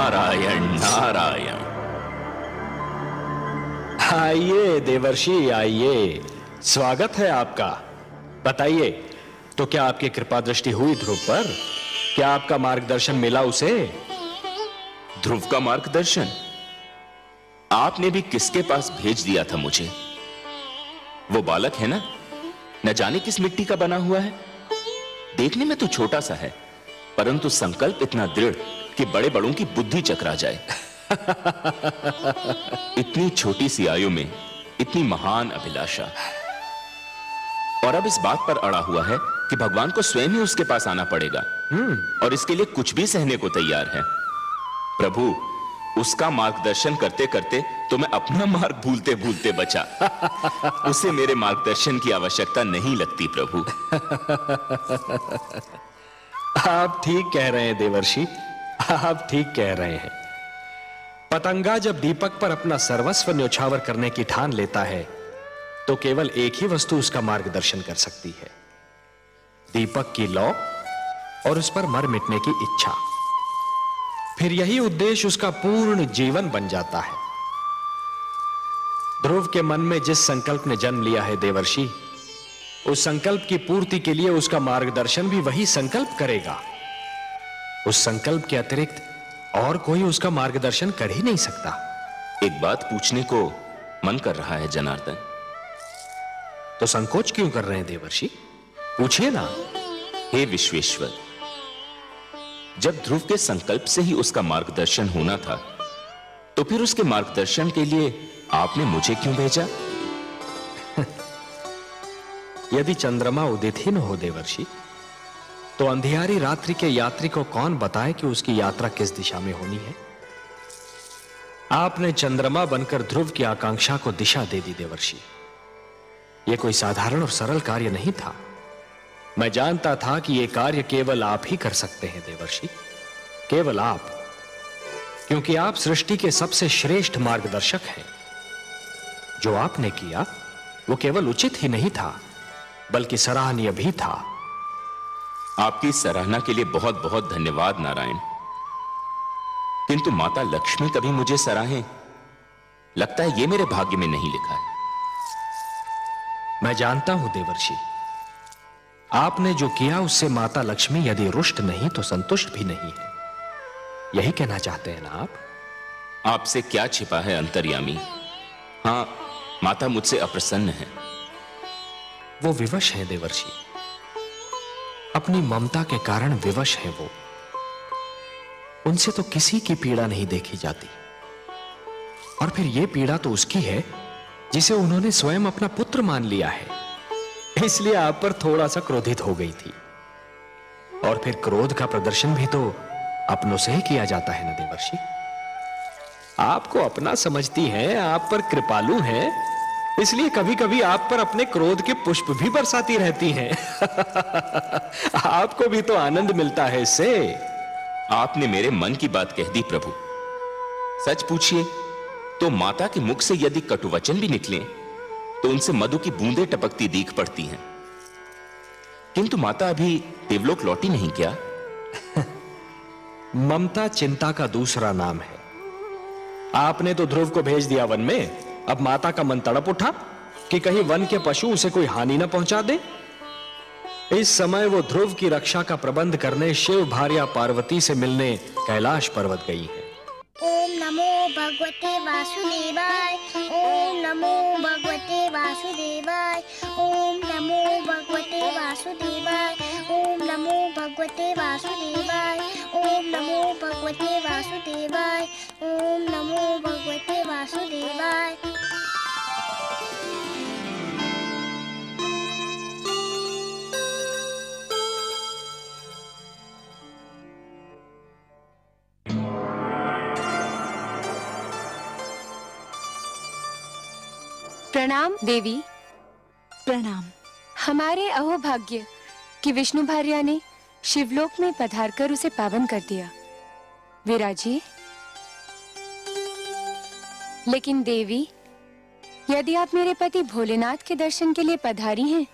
नारायण नारायण। आइए देवर्षि आइए, स्वागत है आपका। बताइए, तो क्या आपकी कृपा दृष्टि हुई ध्रुव पर? क्या आपका मार्गदर्शन मिला उसे? ध्रुव का मार्गदर्शन आपने भी किसके पास भेज दिया था मुझे? वो बालक है ना, न जाने किस मिट्टी का बना हुआ है। देखने में तो छोटा सा है, परंतु संकल्प इतना दृढ़ कि बड़े बड़ों की बुद्धि चकरा जाए। इतनी छोटी सी आयु में इतनी महान अभिलाषा, और अब इस बात पर अड़ा हुआ है कि भगवान को स्वयं ही उसके पास आना पड़ेगा, और इसके लिए कुछ भी सहने को तैयार है। प्रभु, उसका मार्गदर्शन करते करते तो मैं अपना मार्ग भूलते भूलते बचा। उसे मेरे मार्गदर्शन की आवश्यकता नहीं लगती प्रभु। आप ठीक कह रहे हैं देवर्षि, आप ठीक कह रहे हैं। पतंगा जब दीपक पर अपना सर्वस्व न्योछावर करने की ठान लेता है, तो केवल एक ही वस्तु उसका मार्गदर्शन कर सकती है, दीपक की लौ और उस पर मर मिटने की इच्छा। फिर यही उद्देश्य उसका पूर्ण जीवन बन जाता है। ध्रुव के मन में जिस संकल्प ने जन्म लिया है देवर्षि, उस संकल्प की पूर्ति के लिए उसका मार्गदर्शन भी वही संकल्प करेगा। उस संकल्प के अतिरिक्त और कोई उसका मार्गदर्शन कर ही नहीं सकता। एक बात पूछने को मन कर रहा है जनार्दन। तो संकोच क्यों कर रहे हैं देवर्षि? पूछिए ना। हे विश्वेश्वर, जब ध्रुव के संकल्प से ही उसका मार्गदर्शन होना था, तो फिर उसके मार्गदर्शन के लिए आपने मुझे क्यों भेजा? यदि चंद्रमा उदित ही न हो देवर्षि, तो अंधियारी रात्रि के यात्री को कौन बताए कि उसकी यात्रा किस दिशा में होनी है? आपने चंद्रमा बनकर ध्रुव की आकांक्षा को दिशा दे दी देवर्षि। यह कोई साधारण और सरल कार्य नहीं था। मैं जानता था कि यह कार्य केवल आप ही कर सकते हैं देवर्षि, केवल आप, क्योंकि आप सृष्टि के सबसे श्रेष्ठ मार्गदर्शक हैं। जो आपने किया वो केवल उचित ही नहीं था, बल्कि सराहनीय भी था। आपकी सराहना के लिए बहुत बहुत धन्यवाद नारायण, किंतु माता लक्ष्मी कभी मुझे सराहें, लगता है ये मेरे भाग्य में नहीं लिखा है। मैं जानता हूं देवर्षि, आपने जो किया उससे माता लक्ष्मी यदि रुष्ट नहीं तो संतुष्ट भी नहीं है। यही कहना चाहते हैं ना आप? आपसे क्या छिपा है अंतर्यामी। हां, माता मुझसे अप्रसन्न है। वो विवश है देवर्षि, अपनी ममता के कारण विवश है वो। उनसे तो किसी की पीड़ा नहीं देखी जाती, और फिर यह पीड़ा तो उसकी है जिसे उन्होंने स्वयं अपना पुत्र मान लिया है। इसलिए आप पर थोड़ा सा क्रोधित हो गई थी, और फिर क्रोध का प्रदर्शन भी तो अपनों से ही किया जाता है ना देवर्षि। आपको अपना समझती हैं, आप पर कृपालु हैं, इसलिए कभी कभी आप पर अपने क्रोध के पुष्प भी बरसाती रहती हैं। आपको भी तो आनंद मिलता है इससे। आपने मेरे मन की बात कह दी प्रभु। सच पूछिए तो माता के मुख से यदि कटुवचन भी निकले तो उनसे मधु की बूंदें टपकती दीख पड़ती हैं। किंतु माता अभी देवलोक लौटी नहीं क्या? ममता चिंता का दूसरा नाम है। आपने तो ध्रुव को भेज दिया वन में, अब माता का मन तड़प उठा कि कहीं वन के पशु उसे कोई हानि न पहुंचा दे। इस समय वो ध्रुव की रक्षा का प्रबंध करने शिव भार्या पार्वती से मिलने कैलाश पर्वत गई है। ओम नमो भगवते वासुदेवाय, ओम नमो भगवते वासुदेवाय, ओम नमो भगवते वासुदेवाय, ओम नमो भगवते वासुदेवाय, ओम नमो भगवते वासुदेवाय, ओम नमो भगवते वासुदेवाय। प्रणाम देवी। प्रणाम। हमारे अहोभाग्य कि विष्णु भार्या ने शिवलोक में पधारकर उसे पावन कर दिया। विराजिए। लेकिन देवी, यदि आप मेरे पति भोलेनाथ के दर्शन के लिए पधारी हैं,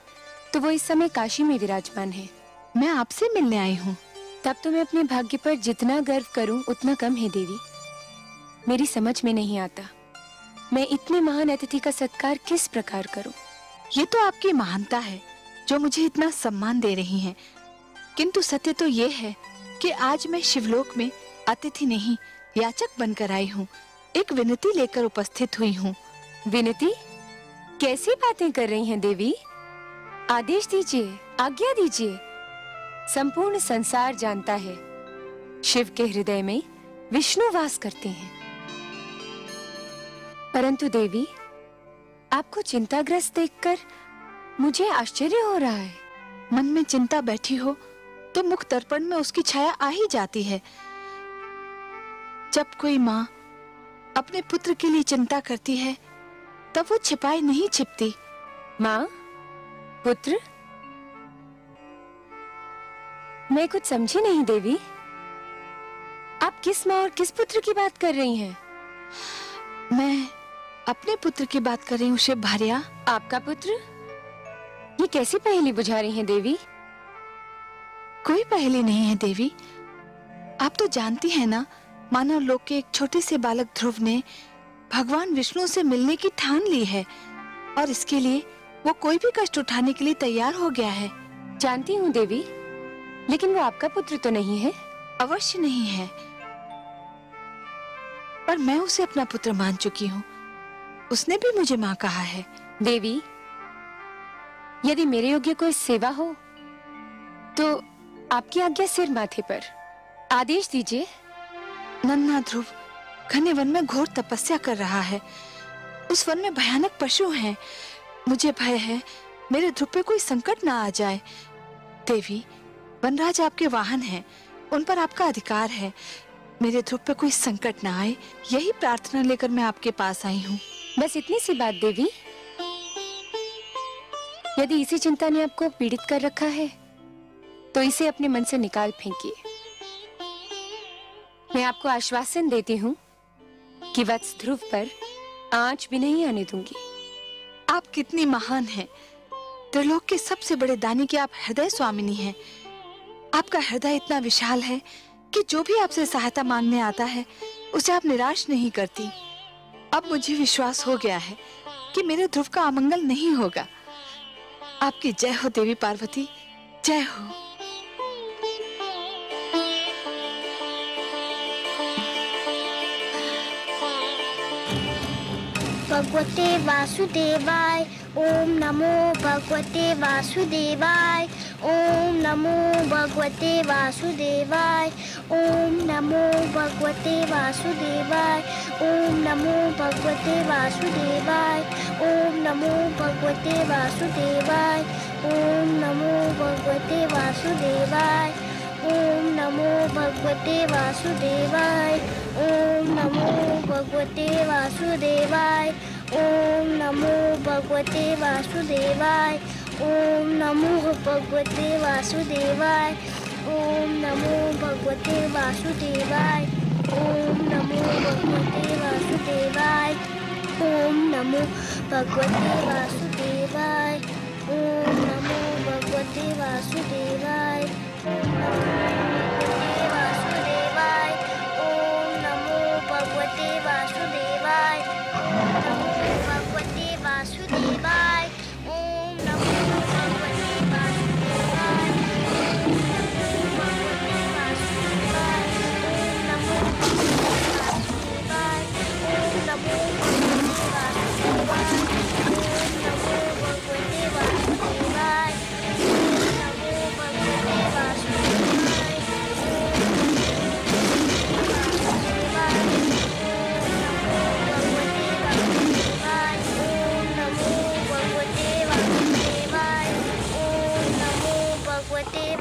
तो वो इस समय काशी में विराजमान है। मैं आपसे मिलने आई हूँ। तब तो मैं अपने भाग्य पर जितना गर्व करूं उतना कम है देवी। मेरी समझ में नहीं आता मैं इतने महान अतिथि का सत्कार किस प्रकार करूं। ये तो आपकी महानता है जो मुझे इतना सम्मान दे रही हैं, किंतु सत्य तो ये है कि आज मैं शिवलोक में अतिथि नहीं याचक बनकर आई हूँ। एक विनती लेकर उपस्थित हुई हूँ। विनती? कैसी बातें कर रही हैं देवी? आदेश दीजिए, आज्ञा दीजिए। संपूर्ण संसार जानता है शिव के हृदय में विष्णु वास करते हैं। परंतु देवी, आपको चिंताग्रस्त देखकर मुझे आश्चर्य हो रहा है। मन में चिंता बैठी हो तो मुख दर्पण में उसकी छाया आ ही जाती है। जब कोई माँ अपने पुत्र के लिए चिंता करती है तब वो छिपाई नहीं छिपती। माँ, पुत्र? मैं कुछ समझी नहीं देवी। आप किस माँ और किस पुत्र की बात कर रही हैं? मैं अपने पुत्र की बात कर रही हूँ शिव भार्या। आपका पुत्र? ये कैसी पहेली बुझा रही हैं देवी? कोई पहेली नहीं है देवी। आप तो जानती हैं ना, मानव लोक के एक छोटे से बालक ध्रुव ने भगवान विष्णु से मिलने की ठान ली है और इसके लिए वो कोई भी कष्ट उठाने के लिए तैयार हो गया है। जानती हूँ देवी, लेकिन वो आपका पुत्र तो नहीं है। अवश्य नहीं है, पर मैं उसे अपना पुत्र मान चुकी हूँ। उसने भी मुझे माँ कहा है। देवी, यदि मेरे योग्य कोई सेवा हो तो आपकी आज्ञा सिर माथे पर। आदेश दीजिए। नन्हा ध्रुव घने वन में घोर तपस्या कर रहा है। उस वन में भयानक पशु हैं। मुझे भय है मेरे ध्रुव पे कोई संकट ना आ जाए। देवी, वनराज आपके वाहन हैं, उन पर आपका अधिकार है। मेरे ध्रुव पे कोई संकट ना आए, यही प्रार्थना लेकर मैं आपके पास आई हूँ। बस इतनी सी बात देवी। यदि इसी चिंता ने आपको पीड़ित कर रखा है तो इसे अपने मन से निकाल फेंकिए। मैं आपको आश्वासन देती हूँ कि वत्स ध्रुव पर आंच भी नहीं आने दूंगी। आप कितनी महान हैं। त्रिलोक के सबसे बड़े दानी की आप हृदय स्वामिनी हैं। आपका हृदय इतना विशाल है कि जो भी आपसे सहायता मांगने आता है उसे आप निराश नहीं करती। अब मुझे विश्वास हो गया है कि मेरे ध्रुव का अमंगल नहीं होगा। आपकी जय हो देवी पार्वती, जय हो। भगवते वासुदेवाय। ओम नमो भगवते वासुदेवाय। ओम नमो भगवते वासुदेवाय। ओम नमो भगवते वासुदेवाय। ओम नमो भगवते वासुदेवाय। ओम नमो भगवते वासुदेवाय। ओम नमो भगवते वासुदेवाय। ओम नमो भगवते वासुदेवाय। ओम नमो भगवते वासुदेवाय। ओम नमो भगवते वासुदेवाय। ओम नमो भगवते वासुदेवाय। ओम नमो भगवते वासुदेवाय। ओम नमो भगवते वासुदेवाय। ओम नमो भगवते वासुदेवाय। ओम नमो भगवते वासुदेवाय। ओम नमो भगवते वासुदेवाय। ओम नमो भगवते वासुदेवाय। ओम नमो भगवते वासुदेवाय। ओम नमो भगवते वासुदेवाय।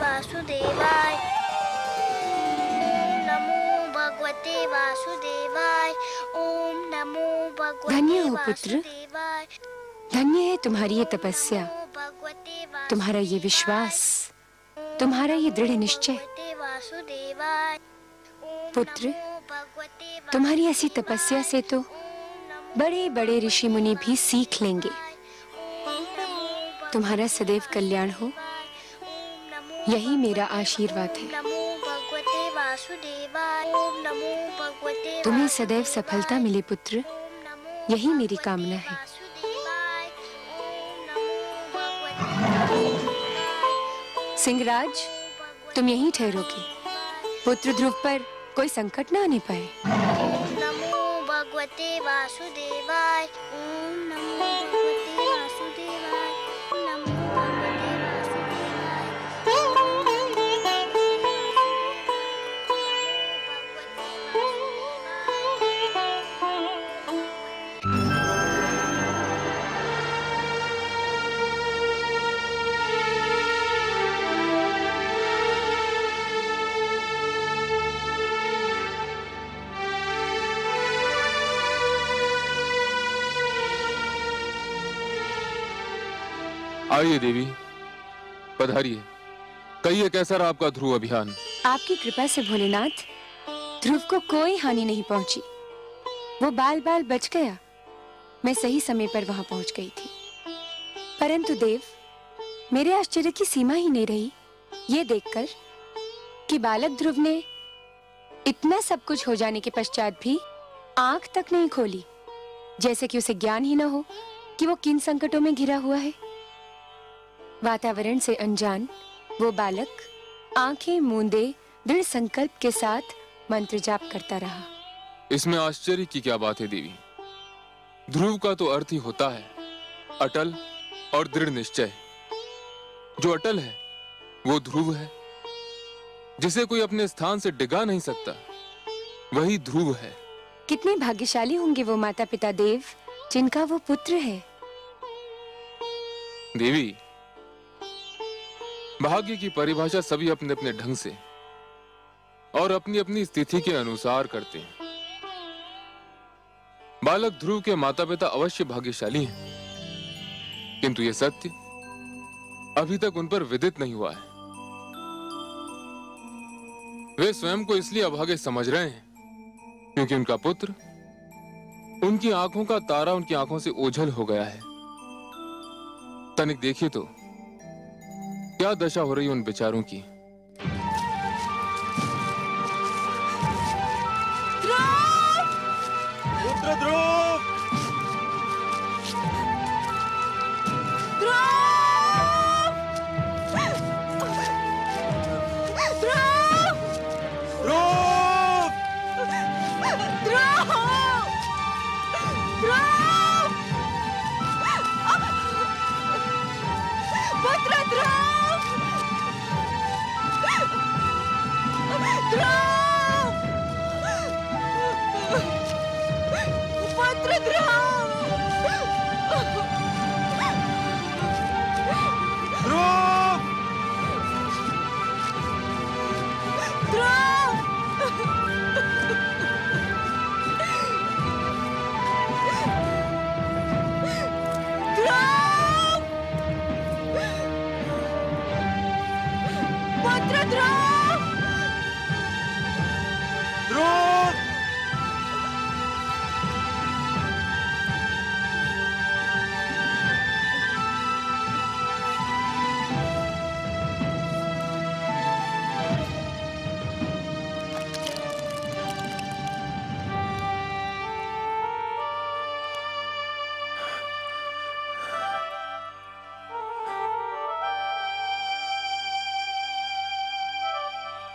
वासुदेवाय। ओम नमो भगवते वासुदेवाय। ओम नमो भगवते धन्य हो पुत्र, वासुदेवाय। धन्य है तुम्हारी ये तपस्या, तुम्हारा ये विश्वास, तुम्हारा ये दृढ़ निश्चय। पुत्र, तुम्हारी ऐसी तपस्या से तो बड़े बड़े ऋषि मुनि भी सीख लेंगे। तुम्हारा सदैव कल्याण हो, यही मेरा आशीर्वाद है। वासुदेवाय। ओम नमो भगवते तुम्हें सदैव सफलता मिले पुत्र, ओम नमो यही मेरी कामना है। वासुदेवाय। ओम नमो भगवते सिंहराज, तुम यहीं ठहरोगे, पुत्र ध्रुव पर कोई संकट न आने पाए। ओम नमो भगवते वासुदेवाय। ओम नमो भगवते वासुदेवाय। नमो भगवते वासुदेवाय। आइए देवी, पधारिए। कहिए कैसा रहा आपका ध्रुव अभियान? आपकी कृपा से भोलेनाथ, ध्रुव को कोई हानि नहीं पहुंची। वो बाल बाल बच गया। मैं सही समय पर वहां पहुंच गई थी। परंतु देव, मेरे आश्चर्य की सीमा ही नहीं रही ये देखकर कि बालक ध्रुव ने इतना सब कुछ हो जाने के पश्चात भी आंख तक नहीं खोली, जैसे कि उसे ज्ञान ही न हो कि वो किन संकटों में घिरा हुआ है। वातावरण से अनजान वो बालक आंखें मूंदे दृढ़ संकल्प के साथ मंत्र जाप करता रहा। इसमें आश्चर्य की क्या बात है देवी? ध्रुव का तो अर्थ ही होता है अटल और दृढ़ निश्चय। जो अटल है वो ध्रुव है, जिसे कोई अपने स्थान से डिगा नहीं सकता, वही ध्रुव है। कितने भाग्यशाली होंगे वो माता पिता देव जिनका वो पुत्र है। देवी, भाग्य की परिभाषा सभी अपने अपने ढंग से और अपनी अपनी स्थिति के अनुसार करते हैं। बालक ध्रुव के माता पिता अवश्य भाग्यशाली हैं, किंतु यह सत्य अभी तक उन पर विदित नहीं हुआ है। वे स्वयं को इसलिए अभागे समझ रहे हैं क्योंकि उनका पुत्र, उनकी आंखों का तारा उनकी आंखों से ओझल हो गया है। तनिक देखिए तो क्या दशा हो रही है उन बेचारों की। पुत्र ध्रुव!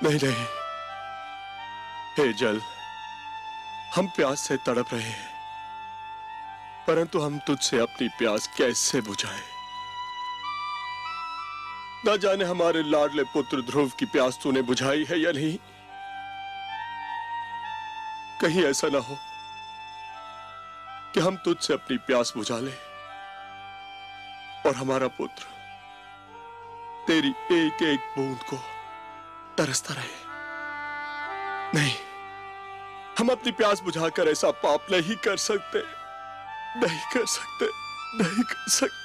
नहीं नहीं, हे जल, हम प्यास से तड़प रहे हैं, परंतु हम तुझसे अपनी प्यास कैसे बुझाएं? न जाने हमारे लाडले पुत्र ध्रुव की प्यास तूने बुझाई है या नहीं। कहीं ऐसा ना हो कि हम तुझसे अपनी प्यास बुझा लें और हमारा पुत्र तेरी एक एक बूंद को तरसता रहे। नहीं, हम अपनी प्यास बुझाकर ऐसा पाप नहीं कर सकते, नहीं कर सकते, नहीं कर सकते।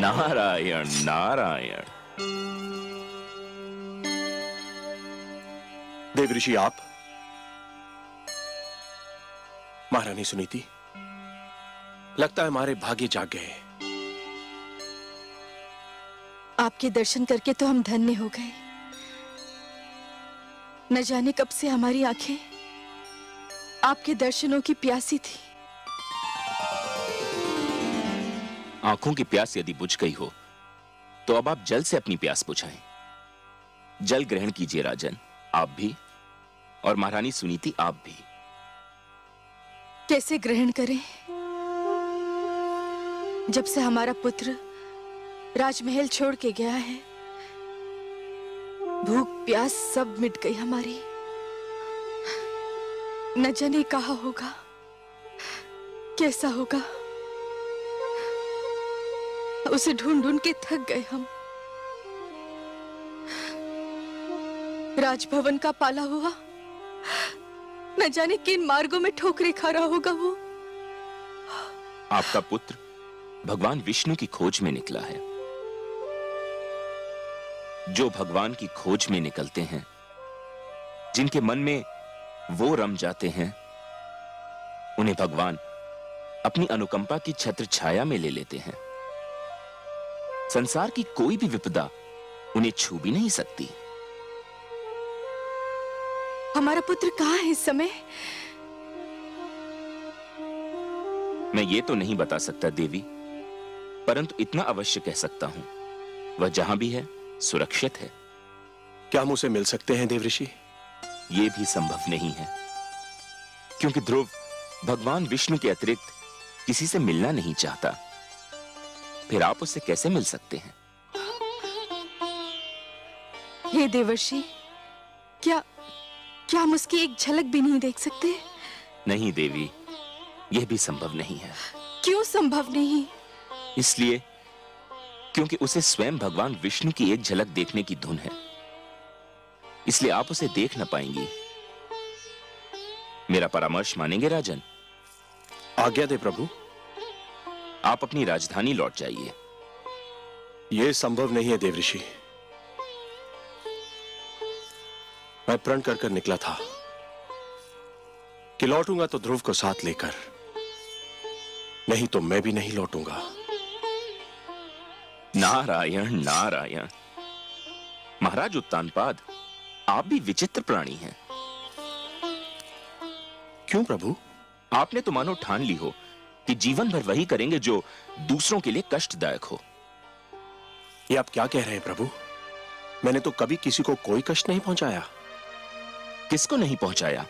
नारायण नारायण। देवऋषि आप, महारानी सुनीति, लगता है हमारे भाग्य जाग गए। आपके दर्शन करके तो हम धन्य हो गए। न जाने कब से हमारी आंखें आपके दर्शनों की प्यासी थी। आंखों की प्यास यदि बुझ गई हो तो अब आप जल से अपनी प्यास बुझाएं। जल ग्रहण कीजिए राजन, आप भी, और महारानी सुनीति आप भी। कैसे ग्रहण करें? जब से हमारा पुत्र राजमहल छोड़ के गया है, भूख प्यास सब मिट गई हमारी। न जाने कहाँ होगा, कैसा होगा, उसे ढूंढ ढूंढ के थक गए हम। राजभवन का पाला हुआ, न जाने किन मार्गों में ठोकरें खा रहा होगा वो। आपका पुत्र भगवान विष्णु की खोज में निकला है। जो भगवान की खोज में निकलते हैं, जिनके मन में वो रम जाते हैं, उन्हें भगवान अपनी अनुकंपा की छत्र छाया में ले लेते हैं। संसार की कोई भी विपदा उन्हें छू भी नहीं सकती। हमारा पुत्र कहाँ है इस समय? मैं ये तो नहीं बता सकता देवी, परंतु इतना अवश्य कह सकता हूं, वह जहां भी है सुरक्षित है। क्या हम उसे मिल सकते हैं देवऋषि? यह भी संभव नहीं है, क्योंकि ध्रुव भगवान विष्णु के अतिरिक्त किसी से मिलना नहीं चाहता। फिर आप उससे कैसे मिल सकते हैं? हे देवर्षि, क्या हम उसकी एक झलक भी नहीं देख सकते? नहीं देवी, यह भी संभव नहीं है। क्यों संभव नहीं? इसलिए क्योंकि उसे स्वयं भगवान विष्णु की एक झलक देखने की धुन है, इसलिए आप उसे देख न पाएंगी। मेरा परामर्श मानेंगे राजन? आज्ञा दे प्रभु। आप अपनी राजधानी लौट जाइए। यह संभव नहीं है देवऋषि। मैं प्रण कर कर निकला था कि लौटूंगा तो ध्रुव को साथ लेकर, नहीं तो मैं भी नहीं लौटूंगा। नारायण नारायण। महाराज उत्तानपाद, आप भी विचित्र प्राणी हैं। क्यों प्रभु? आपने तो मानो ठान ली हो कि जीवन भर वही करेंगे जो दूसरों के लिए कष्टदायक हो। ये आप क्या कह रहे हैं प्रभु? मैंने तो कभी किसी को कोई कष्ट नहीं पहुंचाया। किसको नहीं पहुंचाया?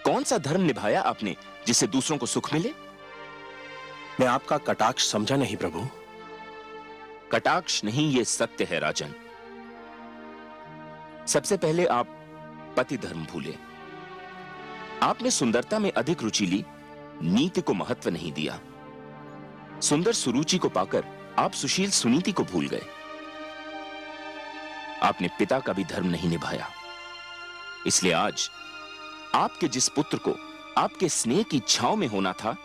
कौन सा धर्म निभाया आपने जिससे दूसरों को सुख मिले? मैं आपका कटाक्ष समझा नहीं प्रभु। कटाक्ष नहीं, ये सत्य है राजन। सबसे पहले आप पति धर्म भूले। आपने सुंदरता में अधिक रुचि ली, नीति को महत्व नहीं दिया। सुंदर सुरुचि को पाकर आप सुशील सुनीति को भूल गए। आपने पिता का भी धर्म नहीं निभाया। इसलिए आज आपके जिस पुत्र को आपके स्नेह की छांव में होना था,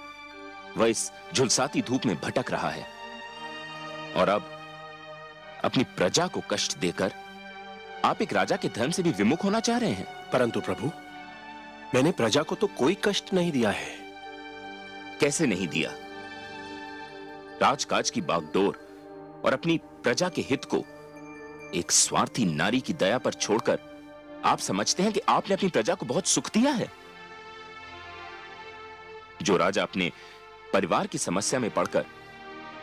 वह इस झुलसाती धूप में भटक रहा है। और अब अपनी प्रजा को कष्ट देकर आप एक राजा के धर्म से भी विमुख होना चाह रहे हैं। परंतु प्रभु, मैंने प्रजा को तो कोई कष्ट नहीं दिया है। कैसे नहीं दिया? राजकाज की बागडोर और अपनी प्रजा के हित को एक स्वार्थी नारी की दया पर छोड़कर आप समझते हैं कि आपने अपनी प्रजा को बहुत सुख दिया है। जो राजा अपने परिवार की समस्या में पड़कर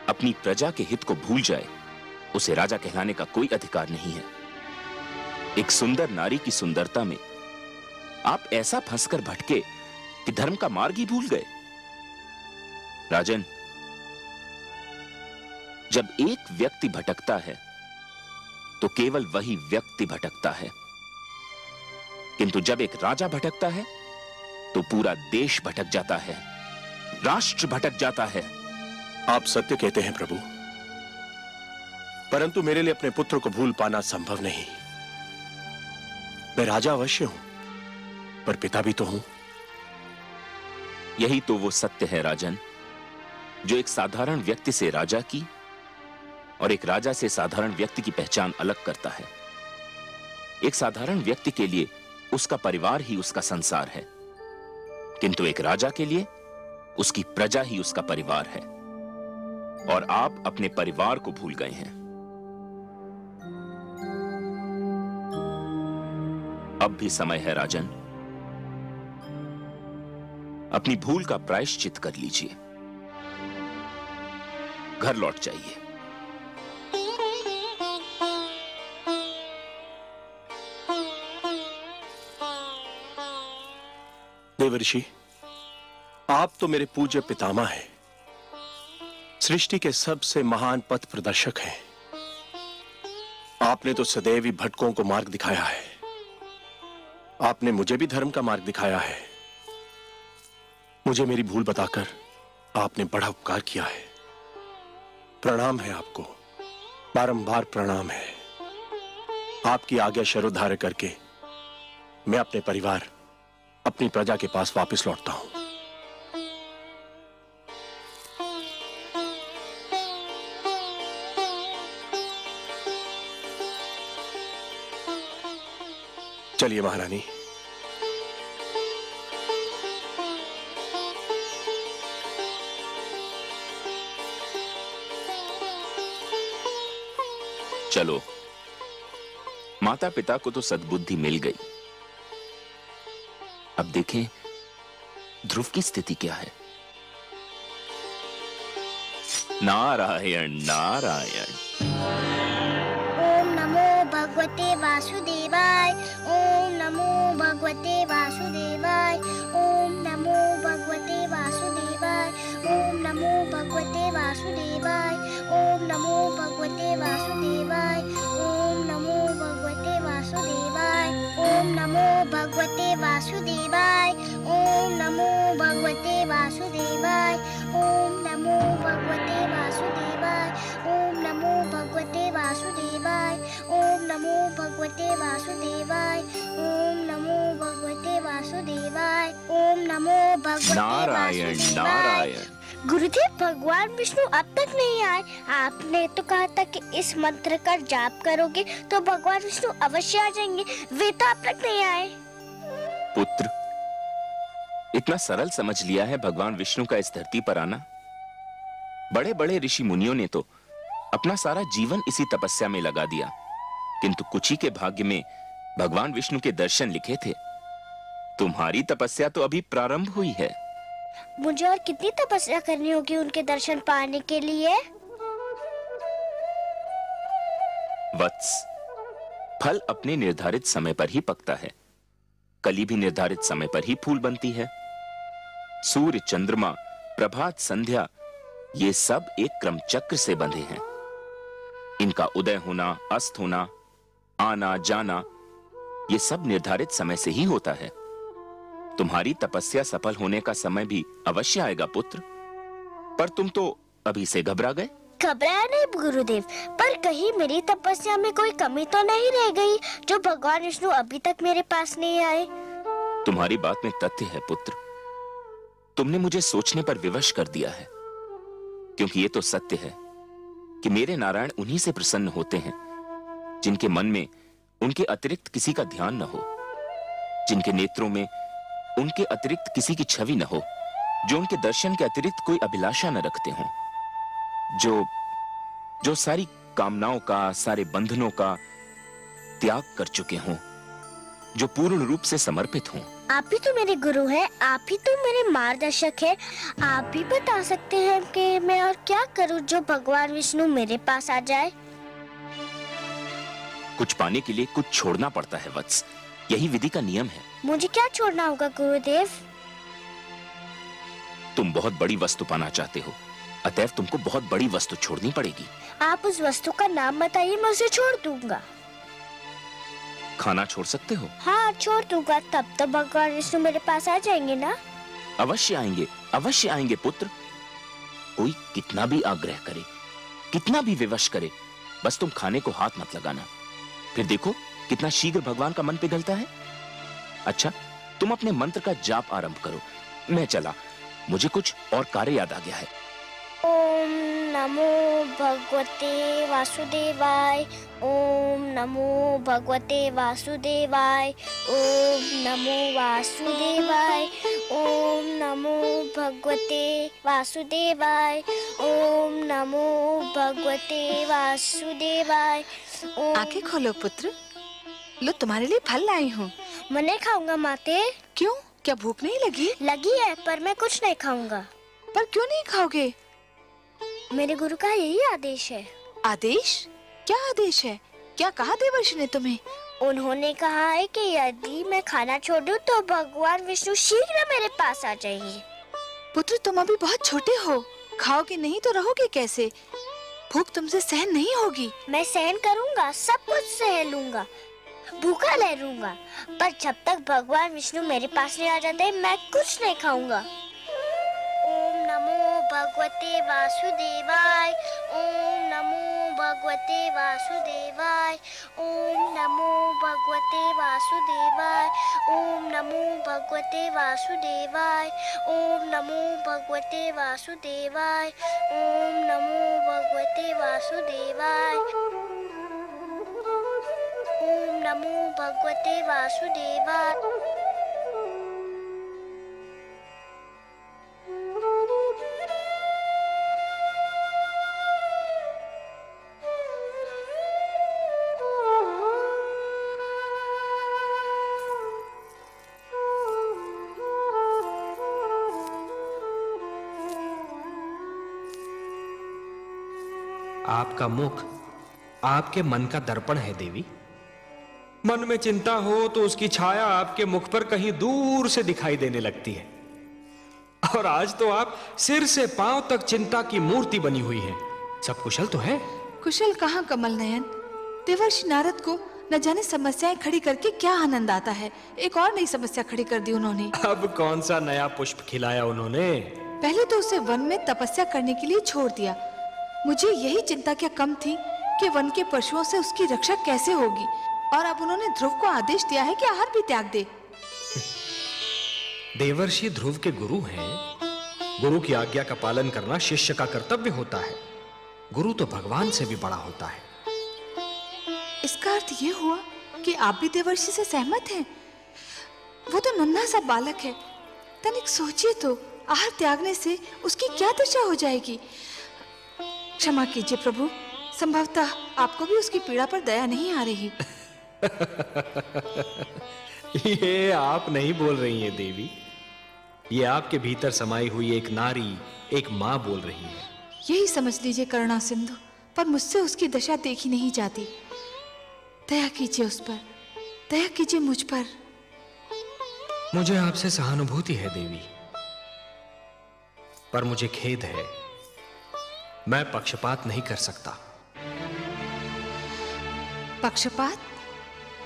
अपनी प्रजा के हित को भूल जाए, उसे राजा कहलाने का कोई अधिकार नहीं है। एक सुंदर नारी की सुंदरता में आप ऐसा फंसकर भटके कि धर्म का मार्ग ही भूल गए। राजन, जब एक व्यक्ति भटकता है तो केवल वही व्यक्ति भटकता है, किंतु जब एक राजा भटकता है तो पूरा देश भटक जाता है, राष्ट्र भटक जाता है। आप सत्य कहते हैं प्रभु, परंतु मेरे लिए अपने पुत्र को भूल पाना संभव नहीं। मैं राजा अवश्य हूं, पर पिता भी तो हूं। यही तो वो सत्य है राजन, जो एक साधारण व्यक्ति से राजा की और एक राजा से साधारण व्यक्ति की पहचान अलग करता है। एक साधारण व्यक्ति के लिए उसका परिवार ही उसका संसार है, किंतु एक राजा के लिए उसकी प्रजा ही उसका परिवार है। और आप अपने परिवार को भूल गए हैं। अब भी समय है राजन, अपनी भूल का प्रायश्चित कर लीजिए, घर लौट जाइए। देवर्षि, आप तो मेरे पूज्य पितामह हैं, सृष्टि के सबसे महान पथ प्रदर्शक हैं। आपने तो सदैव ही भटकों को मार्ग दिखाया है। आपने मुझे भी धर्म का मार्ग दिखाया है। मुझे मेरी भूल बताकर आपने बड़ा उपकार किया है। प्रणाम है आपको, बारंबार प्रणाम है। आपकी आज्ञा शरोधार्य करके मैं अपने परिवार, अपनी प्रजा के पास वापस लौटता हूं। चलिए महारानी। चलो, माता पिता को तो सद्बुद्धि मिल गई। अब देखें ध्रुव की स्थिति क्या है। नारायण नारायण। ओम नमो भगवते वासुदेवाय। ओम नमो भगवते वासुदेवाय। ओम नमो भगवते वासुदेवाय। ओम नमो भगवते वासुदेवाय। ओम नमो भगवते वासुदेवाय। ओम नमो भगवते वासुदेवाय। ओम नमो भगवते वासुदेवाय। ओम नमो भगवते वासुदेवाय। ओम नमो भगवते वासुदेवाय। ओम नमो भगवते वासुदेवाय। ओम नमो भगवते वासुदेवाय। ओम नमो भगवते वासुदेवाय। ओम नमो भगवते नारायण नारायण। गुरुदेव, भगवान विष्णु अब तक नहीं आए। आपने तो कहा था कि इस मंत्र का जाप करोगे तो भगवान विष्णु अवश्य आ जाएंगे। वे तो अब तक नहीं आए। पुत्र, इतना सरल समझ लिया है भगवान विष्णु का इस धरती पर आना? बड़े बड़े ऋषि मुनियों ने तो अपना सारा जीवन इसी तपस्या में लगा दिया, किंतु कुछ ही के भाग्य में भगवान विष्णु के दर्शन लिखे थे। तुम्हारी तपस्या तो अभी प्रारंभ हुई है। मुझे और कितनी तपस्या करनी होगी उनके दर्शन पाने के लिए? वत्स, फल अपने निर्धारित समय पर ही पकता है। कली भी निर्धारित समय पर ही फूल बनती है। सूर्य, चंद्रमा, प्रभात, संध्या, ये सब एक क्रम चक्र से बंधे हैं। इनका उदय होना, अस्त होना, आना जाना, ये सब निर्धारित समय से ही होता है। तुम्हारी तपस्या सफल होने का समय भी अवश्य आएगा पुत्र, पर तुम तो अभी से घबरा गए। घबराया नहीं गुरुदेव, पर कहीं मेरी तपस्या में कोई कमी तो नहीं रह गई जो भगवान विष्णु अभी तक मेरे पास नहीं आए? तुम्हारी बात में तथ्य है पुत्र। तुमने मुझे सोचने पर विवश कर दिया है, क्योंकि ये तो सत्य है कि मेरे नारायण उन्हीं से प्रसन्न होते हैं जिनके मन में उनके अतिरिक्त किसी का ध्यान न हो, जिनके नेत्रों में उनके अतिरिक्त किसी की छवि न हो, जो उनके दर्शन के अतिरिक्त कोई अभिलाषा न रखते हों, जो सारी कामनाओं का, सारे बंधनों का त्याग कर चुके हों, जो पूर्ण रूप से समर्पित हों। आप ही तो मेरे गुरु हैं, आप ही तो मेरे मार्गदर्शक हैं। आप भी बता सकते हैं कि मैं और क्या करूं जो भगवान विष्णु मेरे पास आ जाए? कुछ पाने के लिए कुछ छोड़ना पड़ता है वत्स, यही विधि का नियम है। मुझे क्या छोड़ना होगा गुरुदेव? तुम बहुत बड़ी वस्तु पाना चाहते हो, अतएव तुमको बहुत बड़ी वस्तु छोड़नी पड़ेगी। आप उस वस्तु का नाम बताइए, मैं उसे छोड़ दूंगा। खाना छोड़ सकते हो? हाँ, छोड़ दूंगा। तब तो भगवान विष्णु मेरे पास आ जाएंगे ना? अवश्य आएंगे, अवश्य आएंगे पुत्र। कोई कितना भी आग्रह करे, कितना भी विवश करे, बस तुम खाने को हाथ मत लगाना। फिर देखो कितना शीघ्र भगवान का मन पिघलता है। अच्छा, तुम अपने मंत्र का जाप आरंभ करो, मैं चला, मुझे कुछ और कार्य याद आ गया है। ओम नमो भगवते वासुदेवाय। ओम नमो भगवते वासुदेवाय। ओम नमो वासुदेवाय। ओम नमो भगवते वासुदेवाय। ओम नमो भगवते वासुदेवाय। आंखें खोलो पुत्र, लो तुम्हारे लिए फल लाई हूँ। मैं नहीं खाऊंगा माते। क्यों, क्या भूख नहीं लगी? लगी है पर मैं कुछ नहीं खाऊंगा। पर क्यों नहीं खाओगे? मेरे गुरु का यही आदेश है। आदेश? क्या आदेश है? क्या कहा देवर्षि ने तुम्हें? उन्होंने कहा है कि यदि मैं खाना छोड़ दूं तो भगवान विष्णु शीघ्र मेरे पास आ जाएंगे। पुत्र तुम अभी बहुत छोटे हो, खाओगे नहीं तो रहोगे कैसे? भूख तुमसे सहन नहीं होगी। मैं सहन करूंगा, सब कुछ सहन लूंगा, भूखा नहीं रहूंगा, पर जब तक भगवान विष्णु मेरे पास नहीं आ जाते मैं कुछ नहीं खाऊंगा। ओम नमो भगवते वासुदेवाय। ओम नमो भगवते वासुदेवाय। ओम नमो भगवते वासुदेवाय। ओम नमो भगवते वासुदेवाय। ओम नमो भगवते वासुदेवाय। ओम नमो भगवते वासुदेवाय। ओम नमो भगवते वासुदेवाय। आपका मुख आपके मन का दर्पण है देवी। मन में चिंता हो तो उसकी छाया आपके मुख पर कहीं दूर से दिखाई देने लगती है। और आज तो आप सिर से पांव तक चिंता की मूर्ति बनी हुई हैं। सब कुशल तो है? कुशल कहाँ कमल नयन, देवर्षि नारद को न जाने समस्याएं खड़ी करके क्या आनंद आता है। एक और नई समस्या खड़ी कर दी उन्होंने। अब कौन सा नया पुष्प खिलाया उन्होंने? पहले तो उसे वन में तपस्या करने के लिए छोड़ दिया। मुझे यही चिंता क्या कम थी कि वन के पशुओं से उसकी रक्षा कैसे होगी। और अब उन्होंने ध्रुव को आदेश दिया है कि आहार भी त्याग दे। देवर्षि ध्रुव के गुरु हैं। गुरु की आज्ञा का पालन करना शिष्य का कर्तव्य होता है। गुरु तो भगवान से भी बड़ा होता है। इसका अर्थ ये हुआ कि आप भी देवर्षि से सहमत हैं? वो तो नन्हा सा बालक है, तनिक सोचिए तो, आहार त्यागने से उसकी क्या दशा हो जाएगी। क्षमा कीजिए प्रभु, संभवतः आपको भी उसकी पीड़ा पर दया नहीं आ रही। ये आप नहीं बोल रही हैं देवी, ये आपके भीतर समाई हुई एक नारी, एक मां बोल रही है। यही समझ लीजिए करुणा सिंधु, पर मुझसे उसकी दशा देखी नहीं जाती। दया कीजिए उस पर, दया कीजिए मुझ पर। मुझे आपसे सहानुभूति है देवी, पर मुझे खेद है, मैं पक्षपात नहीं कर सकता। पक्षपात?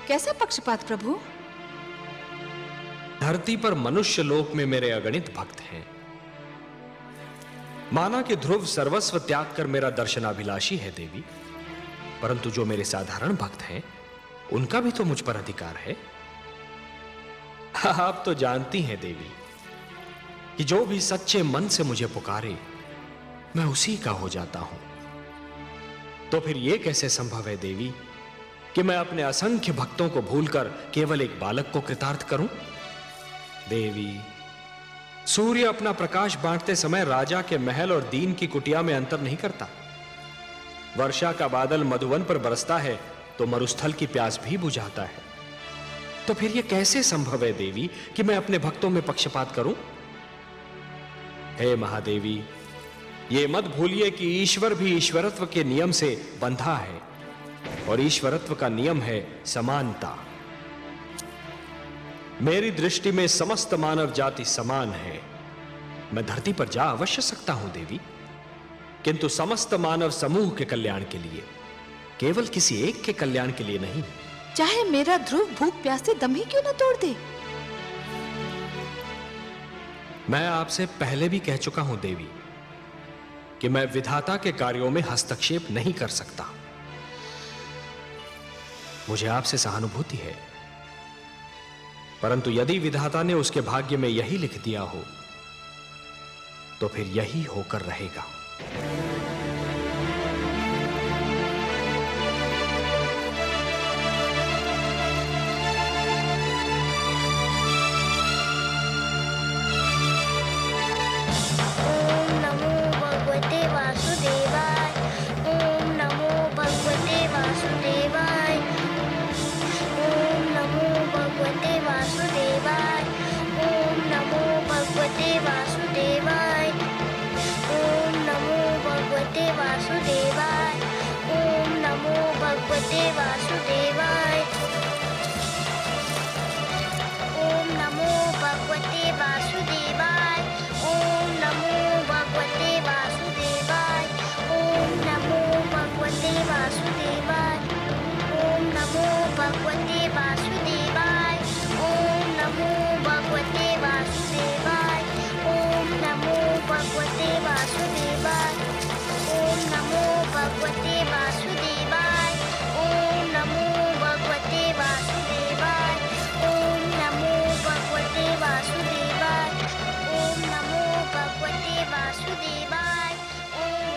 कैसा पक्षपात प्रभु? धरती पर मनुष्य लोक में मेरे अगणित भक्त हैं। माना कि ध्रुव सर्वस्व त्याग कर मेरा दर्शनाभिलाषी है देवी, परंतु जो मेरे साधारण भक्त हैं उनका भी तो मुझ पर अधिकार है। आप तो जानती हैं देवी कि जो भी सच्चे मन से मुझे पुकारे मैं उसी का हो जाता हूं। तो फिर यह कैसे संभव है देवी कि मैं अपने असंख्य भक्तों को भूलकर केवल एक बालक को कृतार्थ करूं? देवी, सूर्य अपना प्रकाश बांटते समय राजा के महल और दीन की कुटिया में अंतर नहीं करता। वर्षा का बादल मधुवन पर बरसता है तो मरुस्थल की प्यास भी बुझाता है। तो फिर यह कैसे संभव है देवी कि मैं अपने भक्तों में पक्षपात करूं? हे महादेवी, ये मत भूलिए कि ईश्वर भी ईश्वरत्व के नियम से बंधा है, और ईश्वरत्व का नियम है समानता। मेरी दृष्टि में समस्त मानव जाति समान है। मैं धरती पर जा अवश्य सकता हूं देवी, किंतु समस्त मानव समूह के कल्याण के लिए, केवल किसी एक के कल्याण के लिए नहीं। चाहे मेरा ध्रुव भूख प्यास से दम ही क्यों न तोड़ दे। मैं आपसे पहले भी कह चुका हूं देवी कि मैं विधाता के कार्यों में हस्तक्षेप नहीं कर सकता। मुझे आपसे सहानुभूति है, परंतु यदि विधाता ने उसके भाग्य में यही लिख दिया हो तो फिर यही होकर रहेगा।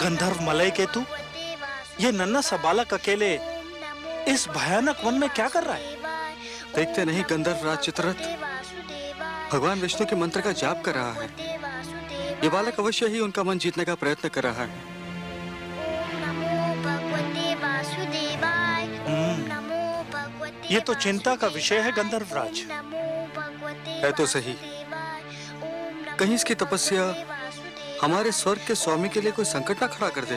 गंधर्व मलय केतु, ये नन्हा सा बालक अकेले इस भयानक वन में क्या कर रहा है? देखते नहीं गंधर्व राज चित्ररथ भगवान विष्णु के मंत्र का जाप कर रहा है। ये बालक अवश्य ही उनका मन जीतने का प्रयत्न कर रहा है। ये तो चिंता का विषय है गंधर्व राज। है तो सही, कहीं इसकी तपस्या हमारे स्वर्ग के स्वामी के लिए कोई संकट ना खड़ा कर दे।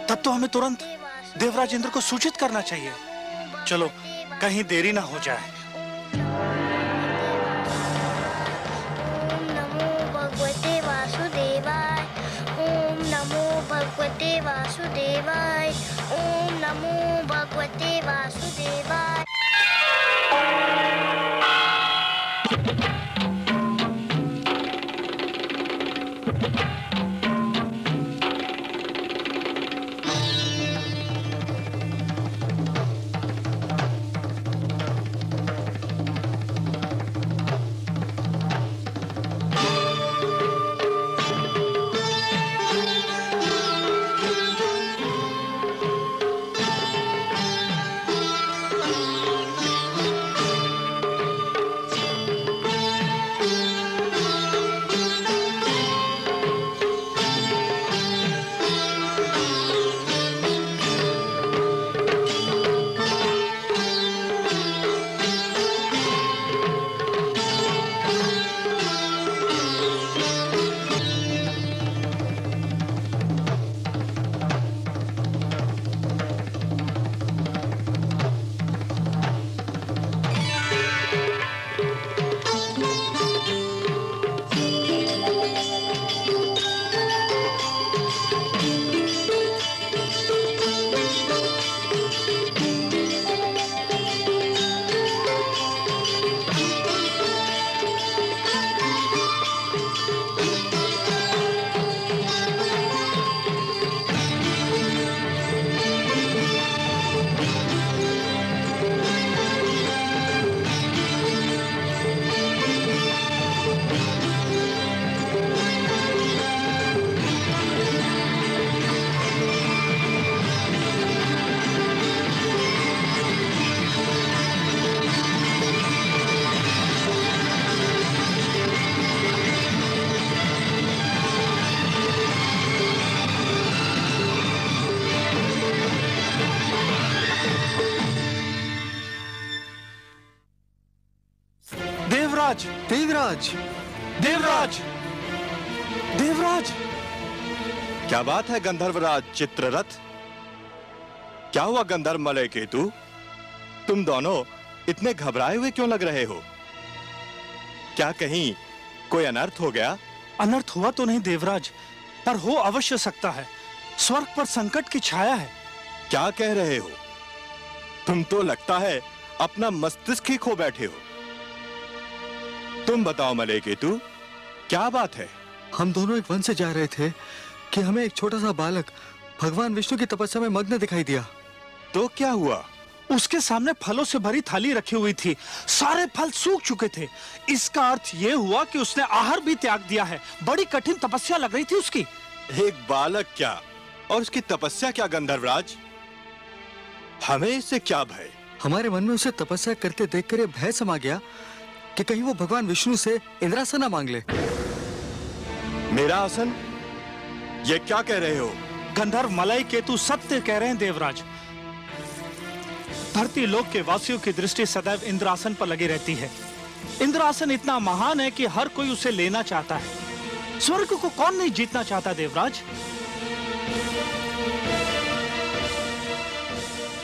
तब तो हमें तुरंत देवराज इंद्र को सूचित करना चाहिए। चलो, कहीं देरी ना हो जाए। भगवते वासुदेवाय, ओम नमो भगवते वासुदेवाय, ओम नमो भगवते वासुदेवाय। देवराज, देवराज, देवराज, देवराज! क्या बात है गंधर्वराज चित्ररथ? क्या हुआ गंधर्व मलय केतु? तुम दोनों इतने घबराए हुए क्यों लग रहे हो? क्या कहीं कोई अनर्थ हो गया? अनर्थ हुआ तो नहीं देवराज, पर हो अवश्य सकता है। स्वर्ग पर संकट की छाया है। क्या कह रहे हो? तुम तो लगता है अपना मस्तिष्क ही खो बैठे हो। तुम बताओ मलय केतु, क्या बात है? हम दोनों एक वन से जा रहे थे कि हमें एक छोटा सा बालक भगवान विष्णु की तपस्या में मग्न दिखाई दिया। तो क्या हुआ? उसके सामने फलों से भरी थाली रखी हुई थी। सारे फल सूख चुके थे। इसका अर्थ यह हुआ कि उसने आहार भी त्याग दिया है। बड़ी कठिन तपस्या लग रही थी उसकी। एक बालक क्या और उसकी तपस्या क्या गंधर्वराज? हमें इससे क्या भय? हमारे मन में उसे तपस्या करते देखकर ये भय समा गया कि कहीं वो भगवान विष्णु से इंद्रासन ना मांग ले। मेरा आसन? ये क्या कह रहे हो? गंधर्व मलय केतु सत्य कह रहे हैं देवराज। धरती लोक के वासियों की दृष्टि सदैव इंद्रासन पर लगी रहती है। इंद्रासन इतना महान है कि हर कोई उसे लेना चाहता है। स्वर्ग को कौन नहीं जीतना चाहता देवराज?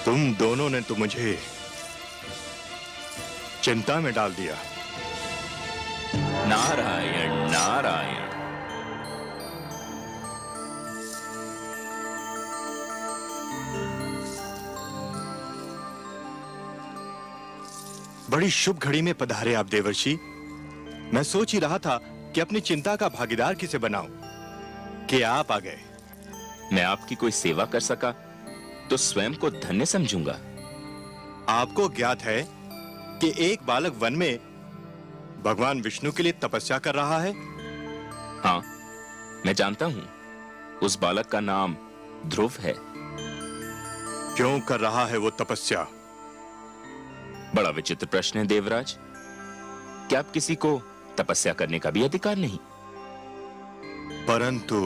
तुम दोनों ने तो मुझे चिंता में डाल दिया। नारायण नारायण। बड़ी शुभ घड़ी में पधारे आप देवर्षि। मैं सोच ही रहा था कि अपनी चिंता का भागीदार किसे बनाऊं कि आप आ गए। मैं आपकी कोई सेवा कर सका तो स्वयं को धन्य समझूंगा। आपको ज्ञात है कि एक बालक वन में भगवान विष्णु के लिए तपस्या कर रहा है? हाँ, मैं जानता हूं उस बालक का नाम ध्रुव है। क्यों कर रहा है वो तपस्या? बड़ा विचित्र प्रश्न है देवराज। क्या आप किसी को तपस्या करने का भी अधिकार नहीं? परंतु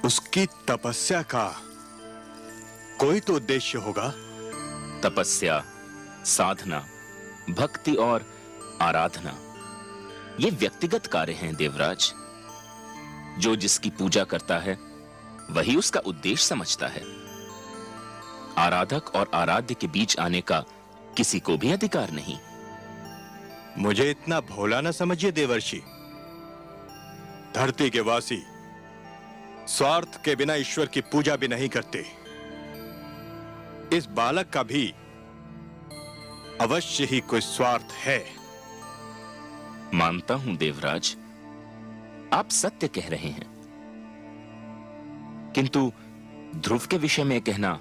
उसकी तपस्या का कोई तो उद्देश्य होगा। तपस्या, साधना, भक्ति और आराधना ये व्यक्तिगत कार्य हैं देवराज। जो जिसकी पूजा करता है वही उसका उद्देश्य समझता है। आराधक और आराध्य के बीच आने का किसी को भी अधिकार नहीं। मुझे इतना भोला न समझिए देवर्षि। धरती के वासी स्वार्थ के बिना ईश्वर की पूजा भी नहीं करते। इस बालक का भी अवश्य ही कोई स्वार्थ है। मानता हूं देवराज, आप सत्य कह रहे हैं, किंतु ध्रुव के विषय में कहना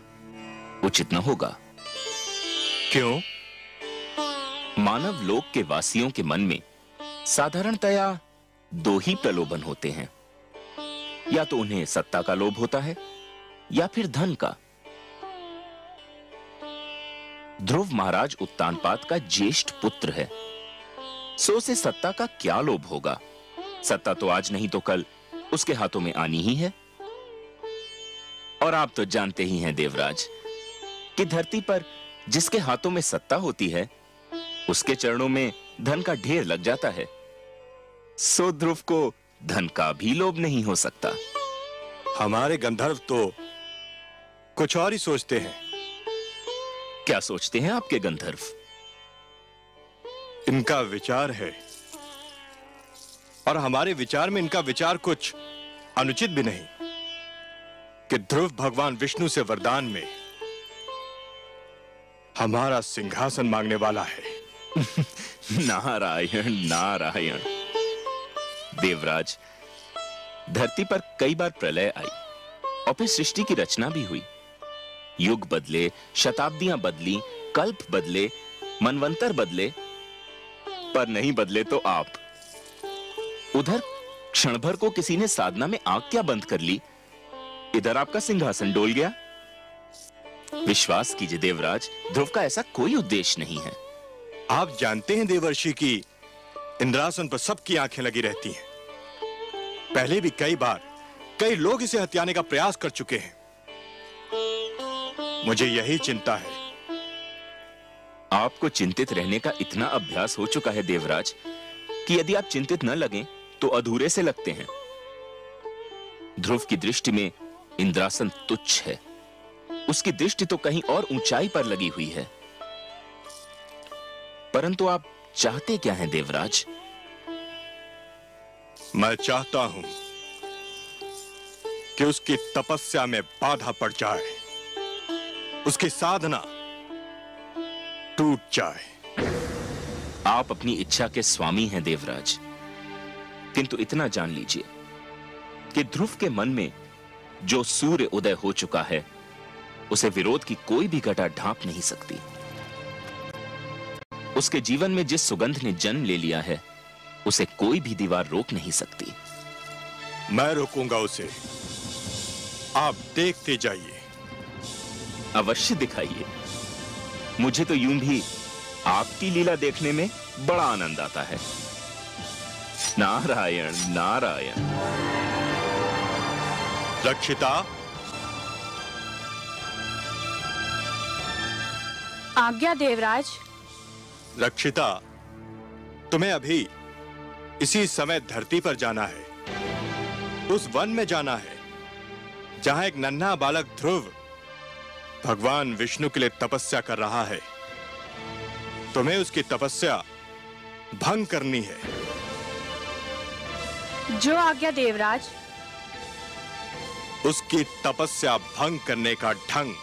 उचित न होगा। क्यों? मानव लोक के वासियों के मन में साधारणतया दो ही प्रलोभन होते हैं। या तो उन्हें सत्ता का लोभ होता है या फिर धन का। ध्रुव महाराज उत्तानपाद का ज्येष्ठ पुत्र है, सो उसे सत्ता का क्या लोभ होगा? सत्ता तो आज नहीं तो कल उसके हाथों में आनी ही है। और आप तो जानते ही हैं देवराज कि धरती पर जिसके हाथों में सत्ता होती है उसके चरणों में धन का ढेर लग जाता है। सो ध्रुव को धन का भी लोभ नहीं हो सकता। हमारे गंधर्व तो कुछ और ही सोचते हैं। क्या सोचते हैं आपके गंधर्व? इनका विचार है, और हमारे विचार में इनका विचार कुछ अनुचित भी नहीं, कि ध्रुव भगवान विष्णु से वरदान में हमारा सिंहासन मांगने वाला है। नारायण नारायण। देवराज, धरती पर कई बार प्रलय आई और फिर सृष्टि की रचना भी हुई। युग बदले, शताब्दियां बदली, कल्प बदले, मनवंतर बदले, पर नहीं बदले तो आप। उधर क्षण भर को किसी ने साधना में आंख क्या बंद कर ली, इधर आपका सिंहासन डोल गया। विश्वास कीजिए देवराज, ध्रुव का ऐसा कोई उद्देश्य नहीं है। आप जानते हैं देवर्षि की इंद्रासन पर सबकी आंखें लगी रहती हैं। पहले भी कई बार कई लोग इसे हत्याने का प्रयास कर चुके हैं। मुझे यही चिंता है। आपको चिंतित रहने का इतना अभ्यास हो चुका है देवराज कि यदि आप चिंतित न लगें तो अधूरे से लगते हैं। ध्रुव की दृष्टि में इंद्रासन तुच्छ है। उसकी दृष्टि तो कहीं और ऊंचाई पर लगी हुई है। परंतु आप चाहते क्या हैं देवराज? मैं चाहता हूं कि उसकी तपस्या में बाधा पड़ जाए, उसकी साधना टूट जाए। आप अपनी इच्छा के स्वामी हैं देवराज, किंतु इतना जान लीजिए कि ध्रुव के मन में जो सूर्य उदय हो चुका है उसे विरोध की कोई भी घटा ढांप नहीं सकती। उसके जीवन में जिस सुगंध ने जन्म ले लिया है उसे कोई भी दीवार रोक नहीं सकती। मैं रोकूंगा उसे, आप देखते जाइए। अवश्य दिखाइए। मुझे तो यूं भी आपकी लीला देखने में बड़ा आनंद आता है। नारायण नारायण। रक्षिता, आज्ञा देवराज। रक्षिता, तुम्हें अभी इसी समय धरती पर जाना है, उस वन में जाना है जहां एक नन्हा बालक ध्रुव भगवान विष्णु के लिए तपस्या कर रहा है। तुम्हें उसकी तपस्या भंग करनी है। जो आज्ञा देवराज। उसकी तपस्या भंग करने का ढंग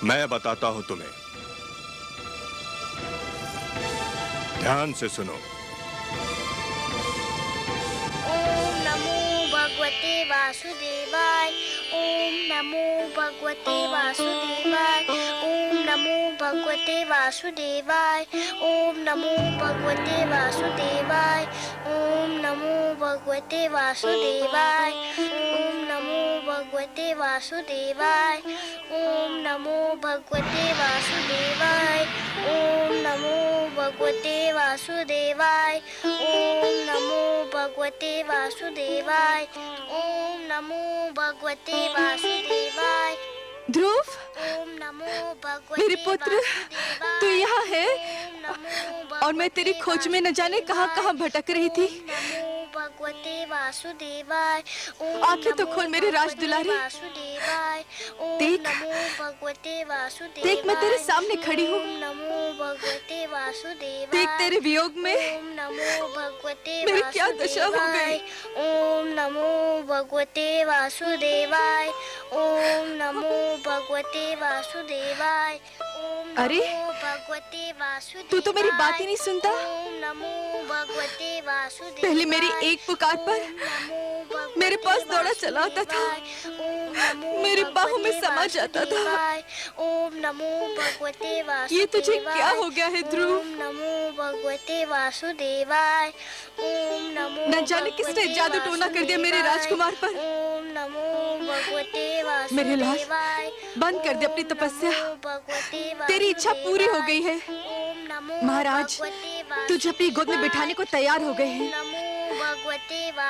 मैं बताता हूं तुम्हें। ध्यान से सुनो। ओम नमो भगवते वासुदेवाय। ओम नमो भगवते वासुदेवाय। ओम नमो भगवते वासुदेवाय। ओम नमो भगवते वासुदेवाय। ओम नमो भगवते वासुदेवाय। ओम नमो भगवते वासुदेवाय। ओम नमो भगवते वासुदेवाय। ओम नमो भगवते वासुदेवाय। ओम नमो भगवते वासुदेवाय। ओम नमो भगवते वासुदेवाय। ध्रुव, ओम नमो भगवते मेरे पुत्र, तू यहाँ है और मैं तेरी खोज में न जाने कहाँ भटक रही थी। भगवते वासुदेवाय। आंखें तो खोल मेरे राज दुलारे। देख, देख मैं तेरे सामने खड़ी हूँ। देख तेरे वियोग में मेरी क्या दशा हो गई। ओम नमो भगवते वासुदेवाय। ओम नमो भगवते वासुदेवाय। अरे, तू तो मेरी बात ही नहीं सुनता। भगवते वासुदेवाय। पहले मेरी एक पुकार पर मेरे पास दौड़ा चला आता था, मेरी बाहों में समा जाता था। ओम नमो भगवते वासुदेवाय। ये तुझे क्या हो गया है ध्रुव? ओम नमो भगवते वासुदेवाय। ओम नमो न जाने किसने जादू टोना कर दिया मेरे राजकुमार पर। ओम नमो भगवते वासुदेवाय। मेरे लाल, बंद कर दे अपनी तपस्या। तेरी इच्छा पूरी हो गई है। महाराज, तुझे अपनी गोद में बिठाने को तैयार हो गए हैं।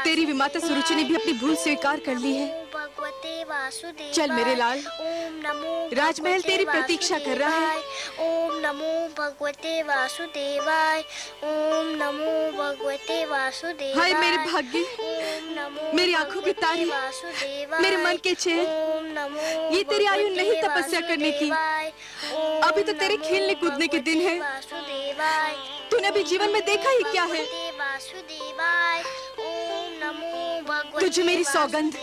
तेरी विमाता सुरुचि ने भी अपनी भूल स्वीकार कर ली है। चल मेरे लाल, राजमहल तेरी प्रतीक्षा कर रहा है। ओम नमो भगवते वासुदेवाय। ओम नमो भगवते वासुदेवाय। हाय मेरे भाग्य, मेरी आंखों की तारी, मेरे मन के चैन, ये तेरी आयु नहीं तपस्या करने की। अभी तो तेरे खेलने कूदने के दिन है। तूने अभी जीवन में देखा ही क्या है। तुझे मेरी सौगंध,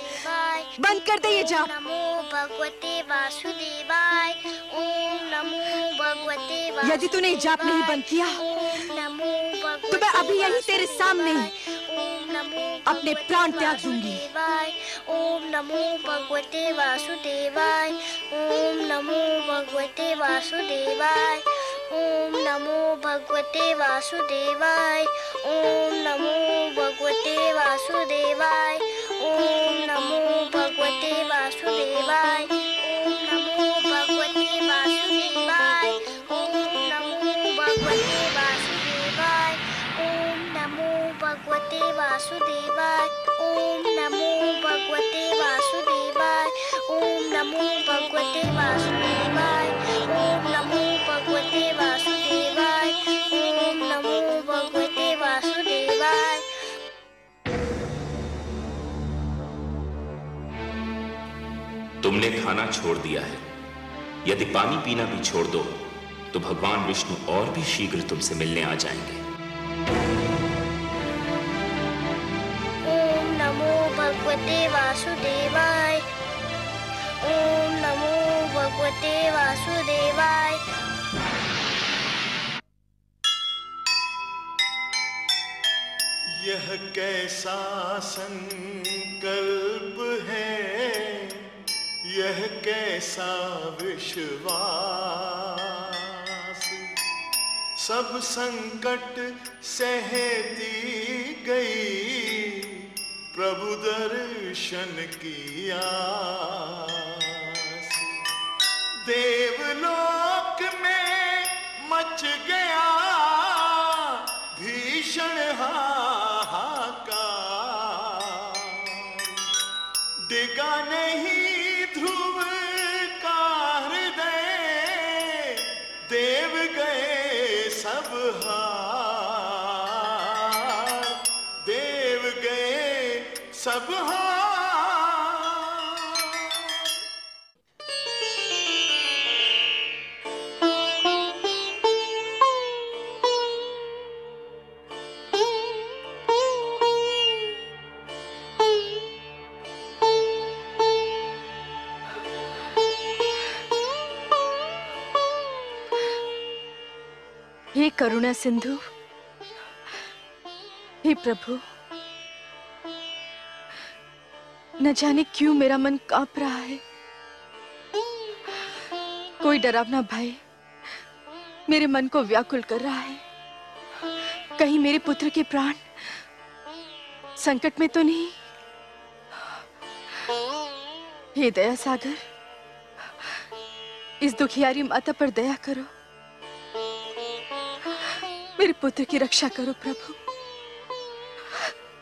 बंद कर दे ये जाप। नमो भगवते वासुदेवाय। ओम नमो भगवते वासुदेवाय। यदि तूने ये जाप नहीं बंद किया तो मैं अभी यहीं तेरे सामने अपने प्राण त्याग दूंगी। ओम नमो भगवते वासुदेवाय। ओम नमो भगवते वासुदेवाय। ओम नमो भगवते वासुदेवाय। ओम नमो भगवते वासुदेवाय। ओम नमो भगवते वासुदेवाय। ओम नमो भगवते वासुदेवाय। ओम नमो भगवते वासुदेवाय। ओम नमो भगवते वासुदेवाय। ओम नमो भगवते वासुदेवाय। ओम नमो भगवते वासुदेवाय। ओम नमो भगवते वासुदेवाय। ओम नमो भगवते वासुदेवाय। तुमने खाना छोड़ दिया है। यदि पानी पीना भी छोड़ दो तो भगवान विष्णु और भी शीघ्र तुमसे मिलने आ जाएंगे। ओम नमो भगवते वासुदेवाय। ओम नमो भगवते वासुदेवाय। यह कैसा संकल्प है, यह कैसा विश्वास। सब संकट सहती गई, प्रभु दर्शन की आस। देवलोक में मच गया भीषण हाहाकार। डिगा नहीं ध्रुव का हृदय, देव गए सब हार, देव गए सब हार। हे करुणा सिंधु, हे प्रभु, न जाने क्यों मेरा मन कांप रहा है। कोई डरावना भय मेरे मन को व्याकुल कर रहा है। कहीं मेरे पुत्र के प्राण संकट में तो नहीं? हे दया सागर, इस दुखियारी माता पर दया करो। मेरे पुत्र की रक्षा करो प्रभु,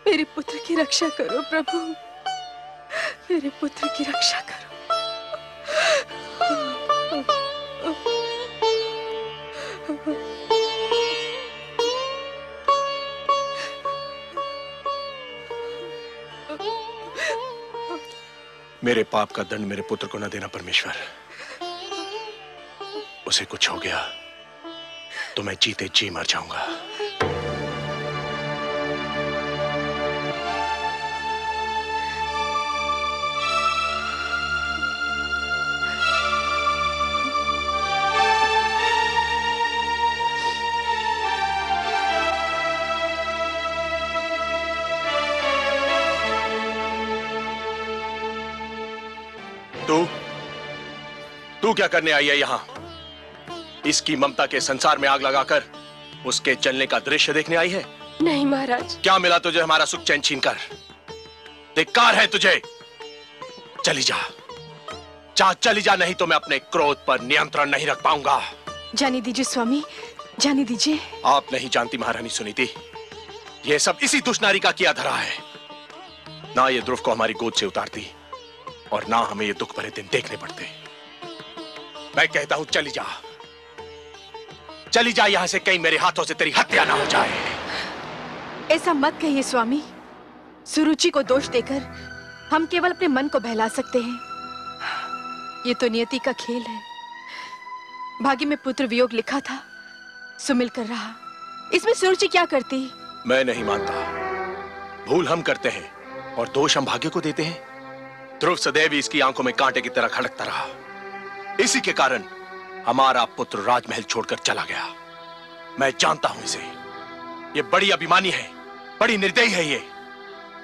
मेरे पुत्र की रक्षा करो प्रभु, मेरे पुत्र की रक्षा करो। मेरे पाप का दंड मेरे पुत्र को न देना परमेश्वर। उसे कुछ हो गया तो मैं जीते जी मर जाऊंगा। तू क्या करने आई है यहां? इसकी ममता के संसार में आग लगाकर उसके जलने का दृश्य देखने आई है? नहीं महाराज। क्या मिला तुझे हमारा सुख चैन छीन कर? धिक्कार है तुझे। चली जा, चली जा, नहीं तो मैं अपने क्रोध पर नियंत्रण नहीं रख पाऊंगा। जाने दीजिए स्वामी, जाने दीजिए। आप नहीं जानती महारानी सुनीति, यह सब इसी दुष्नारी का किया धरा है। ना ये ध्रुव को हमारी गोद से उतारती और ना हमें ये दुख भरे दिन देखने पड़ते। मैं कहता हूं चली जा, चली जा यहां से, कहीं मेरे हाथों से तेरी हत्या ना हो जाए। ऐसा मत कहिए स्वामी, सुरुचि को दोष देकर हम केवल अपने मन को बहला सकते हैं। ये तो नियति का खेल है। भाग्य में पुत्र वियोग लिखा था, सो मिलकर रहा। इसमें सुरुचि क्या करती? मैं नहीं मानता। भूल हम करते हैं और दोष हम भाग्य को देते हैं। ध्रुव सदैव इसकी आंखों में कांटे की तरह खड़कता रहा। इसी के कारण हमारा पुत्र राजमहल छोड़कर चला गया। मैं जानता हूं इसे। ये बड़ी अभिमानी है, बड़ी निर्दयी है ये।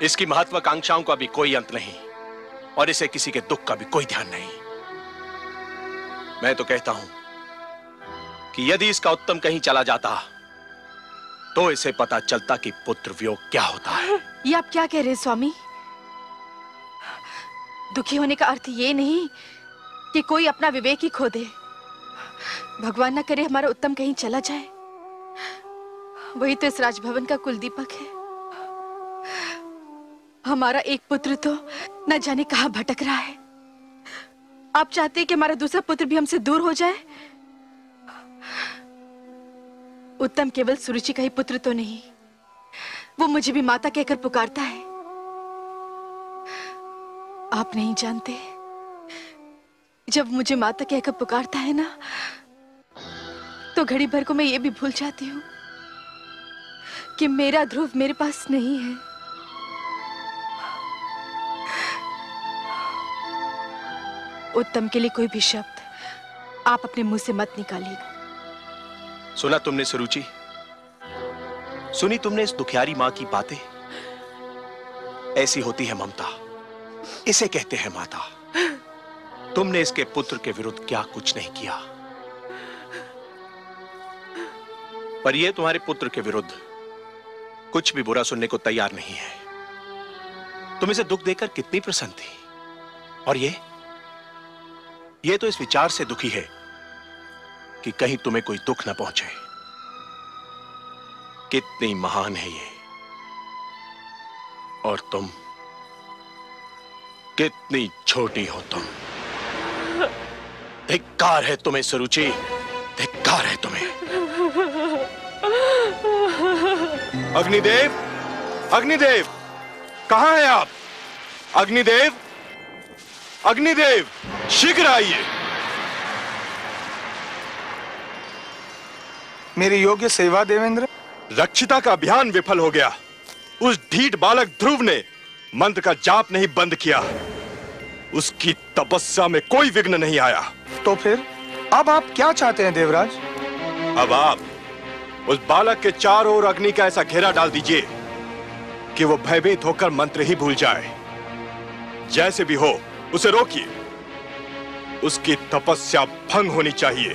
इसकी महत्वाकांक्षाओं का भी कोई अंत नहीं और इसे किसी के दुख का भी कोई ध्यान नहीं। मैं तो कहता हूं कि यदि इसका उत्तम कहीं चला जाता तो इसे पता चलता कि पुत्र वियोग क्या होता है। ये आप क्या कह रहे हैं स्वामी? दुखी होने का अर्थ ये नहीं कि कोई अपना विवेक ही खो दे। भगवान ना करे हमारा उत्तम कहीं चला जाए। वही तो इस राजभवन का कुलदीपक है। हमारा एक पुत्र तो न जाने कहां भटक रहा है। आप चाहते हैं कि हमारा दूसरा पुत्र भी हमसे दूर हो जाए? उत्तम केवल सुरुचि का ही पुत्र तो नहीं, वो मुझे भी माता कहकर पुकारता है। आप नहीं जानते, जब मुझे माता कहकर पुकारता है ना, तो घड़ी भर को मैं ये भी भूल जाती हूँ कि मेरा ध्रुव मेरे पास नहीं है। उत्तम के लिए कोई भी शब्द आप अपने मुंह से मत निकालिएगा। सुना तुमने सुरुचि? सुनी तुमने इस दुखियारी मां की बातें? ऐसी होती है ममता, इसे कहते हैं माता। तुमने इसके पुत्र के विरुद्ध क्या कुछ नहीं किया, पर यह तुम्हारे पुत्र के विरुद्ध कुछ भी बुरा सुनने को तैयार नहीं है। तुम इसे दुख देकर कितनी प्रसन्न थी, और ये तो इस विचार से दुखी है कि कहीं तुम्हें कोई दुख न पहुंचे। कितनी महान है ये, और तुम कितनी छोटी हो तुम। धिक्कार है तुम्हें सुरुचि, धिक्कार है तुम्हें। अग्निदेव, अग्निदेव, कहां हैं आप? अग्निदेव, अग्निदेव, शीघ्र आइए। मेरी योग्य सेवा देवेंद्र। रक्षिता का अभियान विफल हो गया। उस ढीठ बालक ध्रुव ने मंत्र का जाप नहीं बंद किया। उसकी तपस्या में कोई विघ्न नहीं आया। तो फिर अब आप क्या चाहते हैं देवराज? अब आप उस बालक के चारों ओर अग्नि का ऐसा घेरा डाल दीजिए कि वो भयभीत होकर मंत्र ही भूल जाए। जैसे भी हो उसे रोकिए। उसकी तपस्या भंग होनी चाहिए।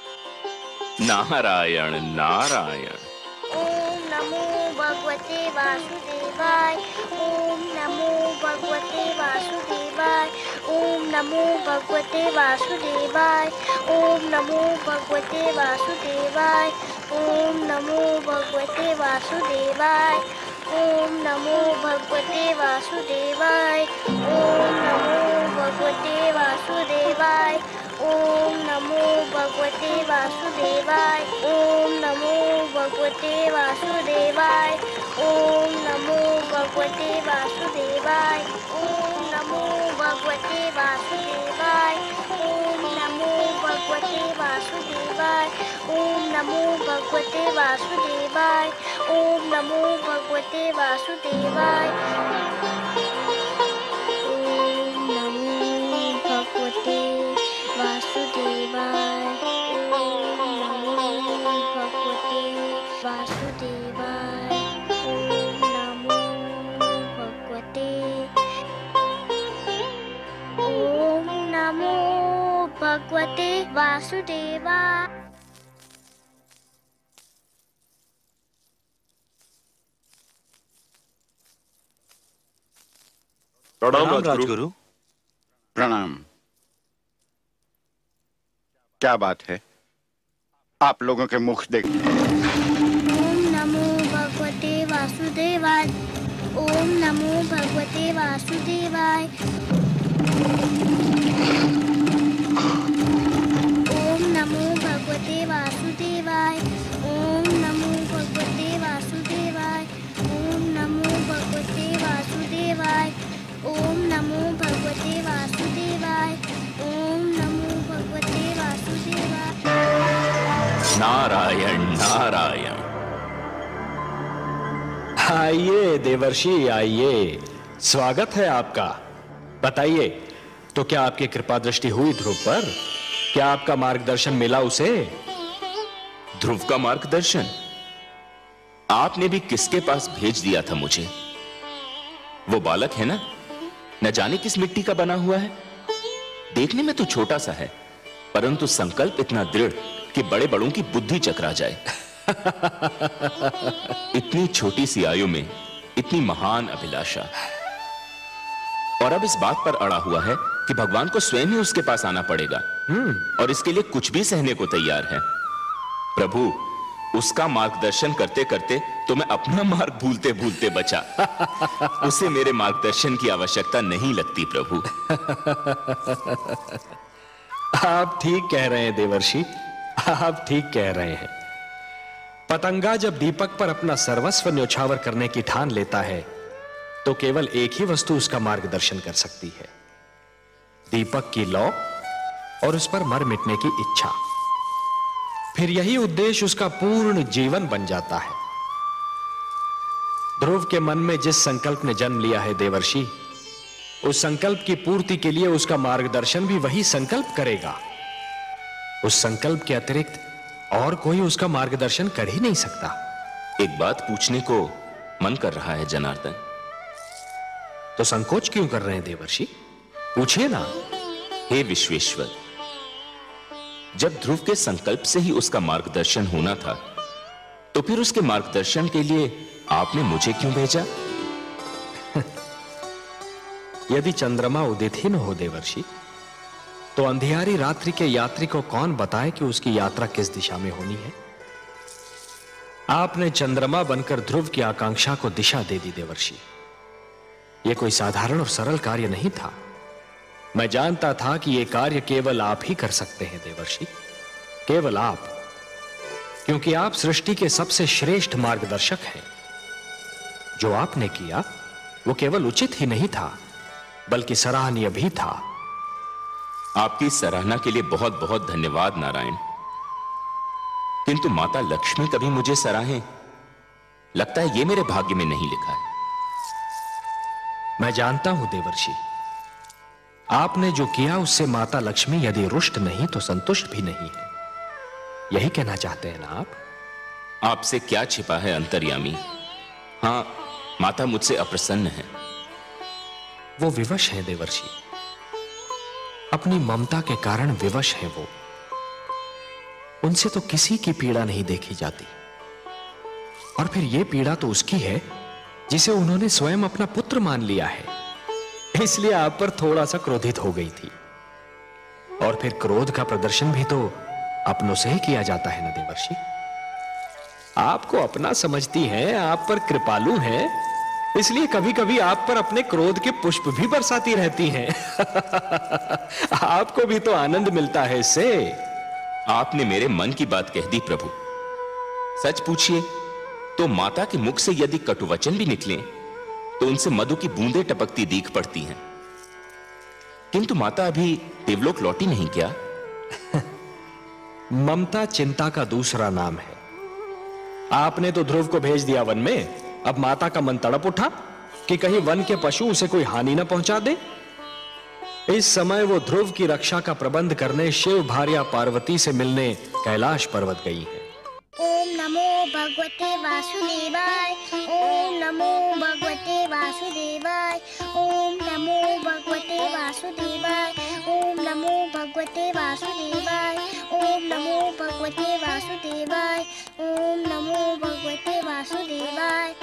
नारायण नारायण। ओम नमो भगवते वासुदेवाय। ओम नमो भगवते वासुदेवाय। ओम नमो भगवते वासुदेवाय। ओम नमो भगवते वासुदेवाय। ओम नमो भगवते वासुदेवाय। ओम नमो भगवते वासुदेवाय। ओम नमो भगवते वासुदेवाय। ओम नमो भगवते वासुदेवाय। ओम नमो भगवते वासुदेवाय। ओम नमो भगवते वासुदेवाय। ओम नमो भगवते वासुदेवाय। ओम नमो भगवते वासुदेवाय। ओम नमो भगवते वासुदेवाय। ओम नमो भगवते वासुदेवाय। ओम नमो भगवते वासुदेवाय। ओम नमो भगवते वासुदेवाय। ओम नमो भगवते। ओम नमो भगवते वासुदेवाय। प्रणाम राजगुरु। राजगुरु। प्रणाम। क्या बात है, आप लोगों के मुख देख। ओम नमो भगवते वासुदेवाय। ओम नमो भगवते वासुदेवाय। ओम नमो भगवते वासुदेवाय। ओम नमो भगवते वासुदेवाय। ओम नमो भगवते वासुदेवाय। ओम नमो भगवते वासुदेवाय। ओम नमो भगवते वासुदेवाय। नारायण नारायण। आइए देवर्षि आइए, स्वागत है आपका। बताइए, तो क्या आपकी कृपा दृष्टि हुई ध्रुव पर? क्या आपका मार्गदर्शन मिला उसे? ध्रुव का मार्गदर्शन आपने भी किसके पास भेज दिया था मुझे? वो बालक है ना, न जाने किस मिट्टी का बना हुआ है। देखने में तो छोटा सा है, परंतु संकल्प इतना दृढ़ कि बड़े बड़ों की बुद्धि चकरा जाए। इतनी छोटी सी आयु में इतनी महान अभिलाषा, और अब इस बात पर अड़ा हुआ है कि भगवान को स्वयं ही उसके पास आना पड़ेगा और इसके लिए कुछ भी सहने को तैयार है। प्रभु, उसका मार्गदर्शन करते करते तो मैं अपना मार्ग भूलते भूलते बचा। उसे मेरे मार्गदर्शन की आवश्यकता नहीं लगती प्रभु। आप ठीक कह रहे हैं देवर्षि, आप ठीक कह रहे हैं। पतंगा जब दीपक पर अपना सर्वस्व न्योछावर करने की ठान लेता है तो केवल एक ही वस्तु उसका मार्गदर्शन कर सकती है, दीपक की लौ और उस पर मर मिटने की इच्छा। फिर यही उद्देश्य उसका पूर्ण जीवन बन जाता है। ध्रुव के मन में जिस संकल्प ने जन्म लिया है देवर्षि, उस संकल्प की पूर्ति के लिए उसका मार्गदर्शन भी वही संकल्प करेगा। उस संकल्प के अतिरिक्त और कोई उसका मार्गदर्शन कर ही नहीं सकता। एक बात पूछने को मन कर रहा है जनार्दन। तो संकोच क्यों कर रहे हैं देवर्षि? पूछिए ना। हे विश्वेश्वर, जब ध्रुव के संकल्प से ही उसका मार्गदर्शन होना था, तो फिर उसके मार्गदर्शन के लिए आपने मुझे क्यों भेजा? यदि चंद्रमा उदित ही न हो देवर्षि, तो अंधियारी रात्रि के यात्री को कौन बताए कि उसकी यात्रा किस दिशा में होनी है? आपने चंद्रमा बनकर ध्रुव की आकांक्षा को दिशा दे दी देवर्षि। यह कोई साधारण और सरल कार्य नहीं था। मैं जानता था कि यह कार्य केवल आप ही कर सकते हैं देवर्षि, केवल आप, क्योंकि आप सृष्टि के सबसे श्रेष्ठ मार्गदर्शक हैं। जो आपने किया वो केवल उचित ही नहीं था, बल्कि सराहनीय भी था। आपकी सराहना के लिए बहुत बहुत धन्यवाद नारायण। किंतु माता लक्ष्मी कभी मुझे सराहें, लगता है ये मेरे भाग्य में नहीं लिखा है। मैं जानता हूं देवर्षि, आपने जो किया उससे माता लक्ष्मी यदि रुष्ट नहीं तो संतुष्ट भी नहीं है। यही कहना चाहते हैं ना आप? आपसे क्या छिपा है अंतर्यामी। हां, माता मुझसे अप्रसन्न है। वो विवश है देवर्षि, अपनी ममता के कारण विवश है वो। उनसे तो किसी की पीड़ा नहीं देखी जाती। और फिर यह पीड़ा तो उसकी है जिसे उन्होंने स्वयं अपना पुत्र मान लिया है, इसलिए आप पर थोड़ा सा क्रोधित हो गई थी। और फिर क्रोध का प्रदर्शन भी तो अपनों से ही किया जाता है ना देवर्षि। आपको अपना समझती हैं, आप पर कृपालु हैं, इसलिए कभी कभी आप पर अपने क्रोध के पुष्प भी बरसाती रहती हैं। आपको भी तो आनंद मिलता है इससे। आपने मेरे मन की बात कह दी प्रभु। सच पूछिए तो माता के मुख से यदि कटुवचन भी निकले तो उनसे मधु की बूंदें टपकती दीख पड़ती हैं। किंतु माता अभी देवलोक लौटी नहीं क्या? ममता चिंता का दूसरा नाम है। आपने तो ध्रुव को भेज दिया वन में, अब माता का मन तड़प उठा कि कहीं वन के पशु उसे कोई हानि न पहुंचा दे। इस समय वो ध्रुव की रक्षा का प्रबंध करने शिव भार्या पार्वती से मिलने कैलाश पर्वत गई है। ओम नमो भगवते वासुदेवाय, ओम नमो भगवते वासुदेवाय, ओम नमो भगवते वासुदेवाय, ओम नमो भगवते वासुदेवाय, ओम नमो भगवते वासुदेवाय, ओम नमो भगवते वासुदेवाय।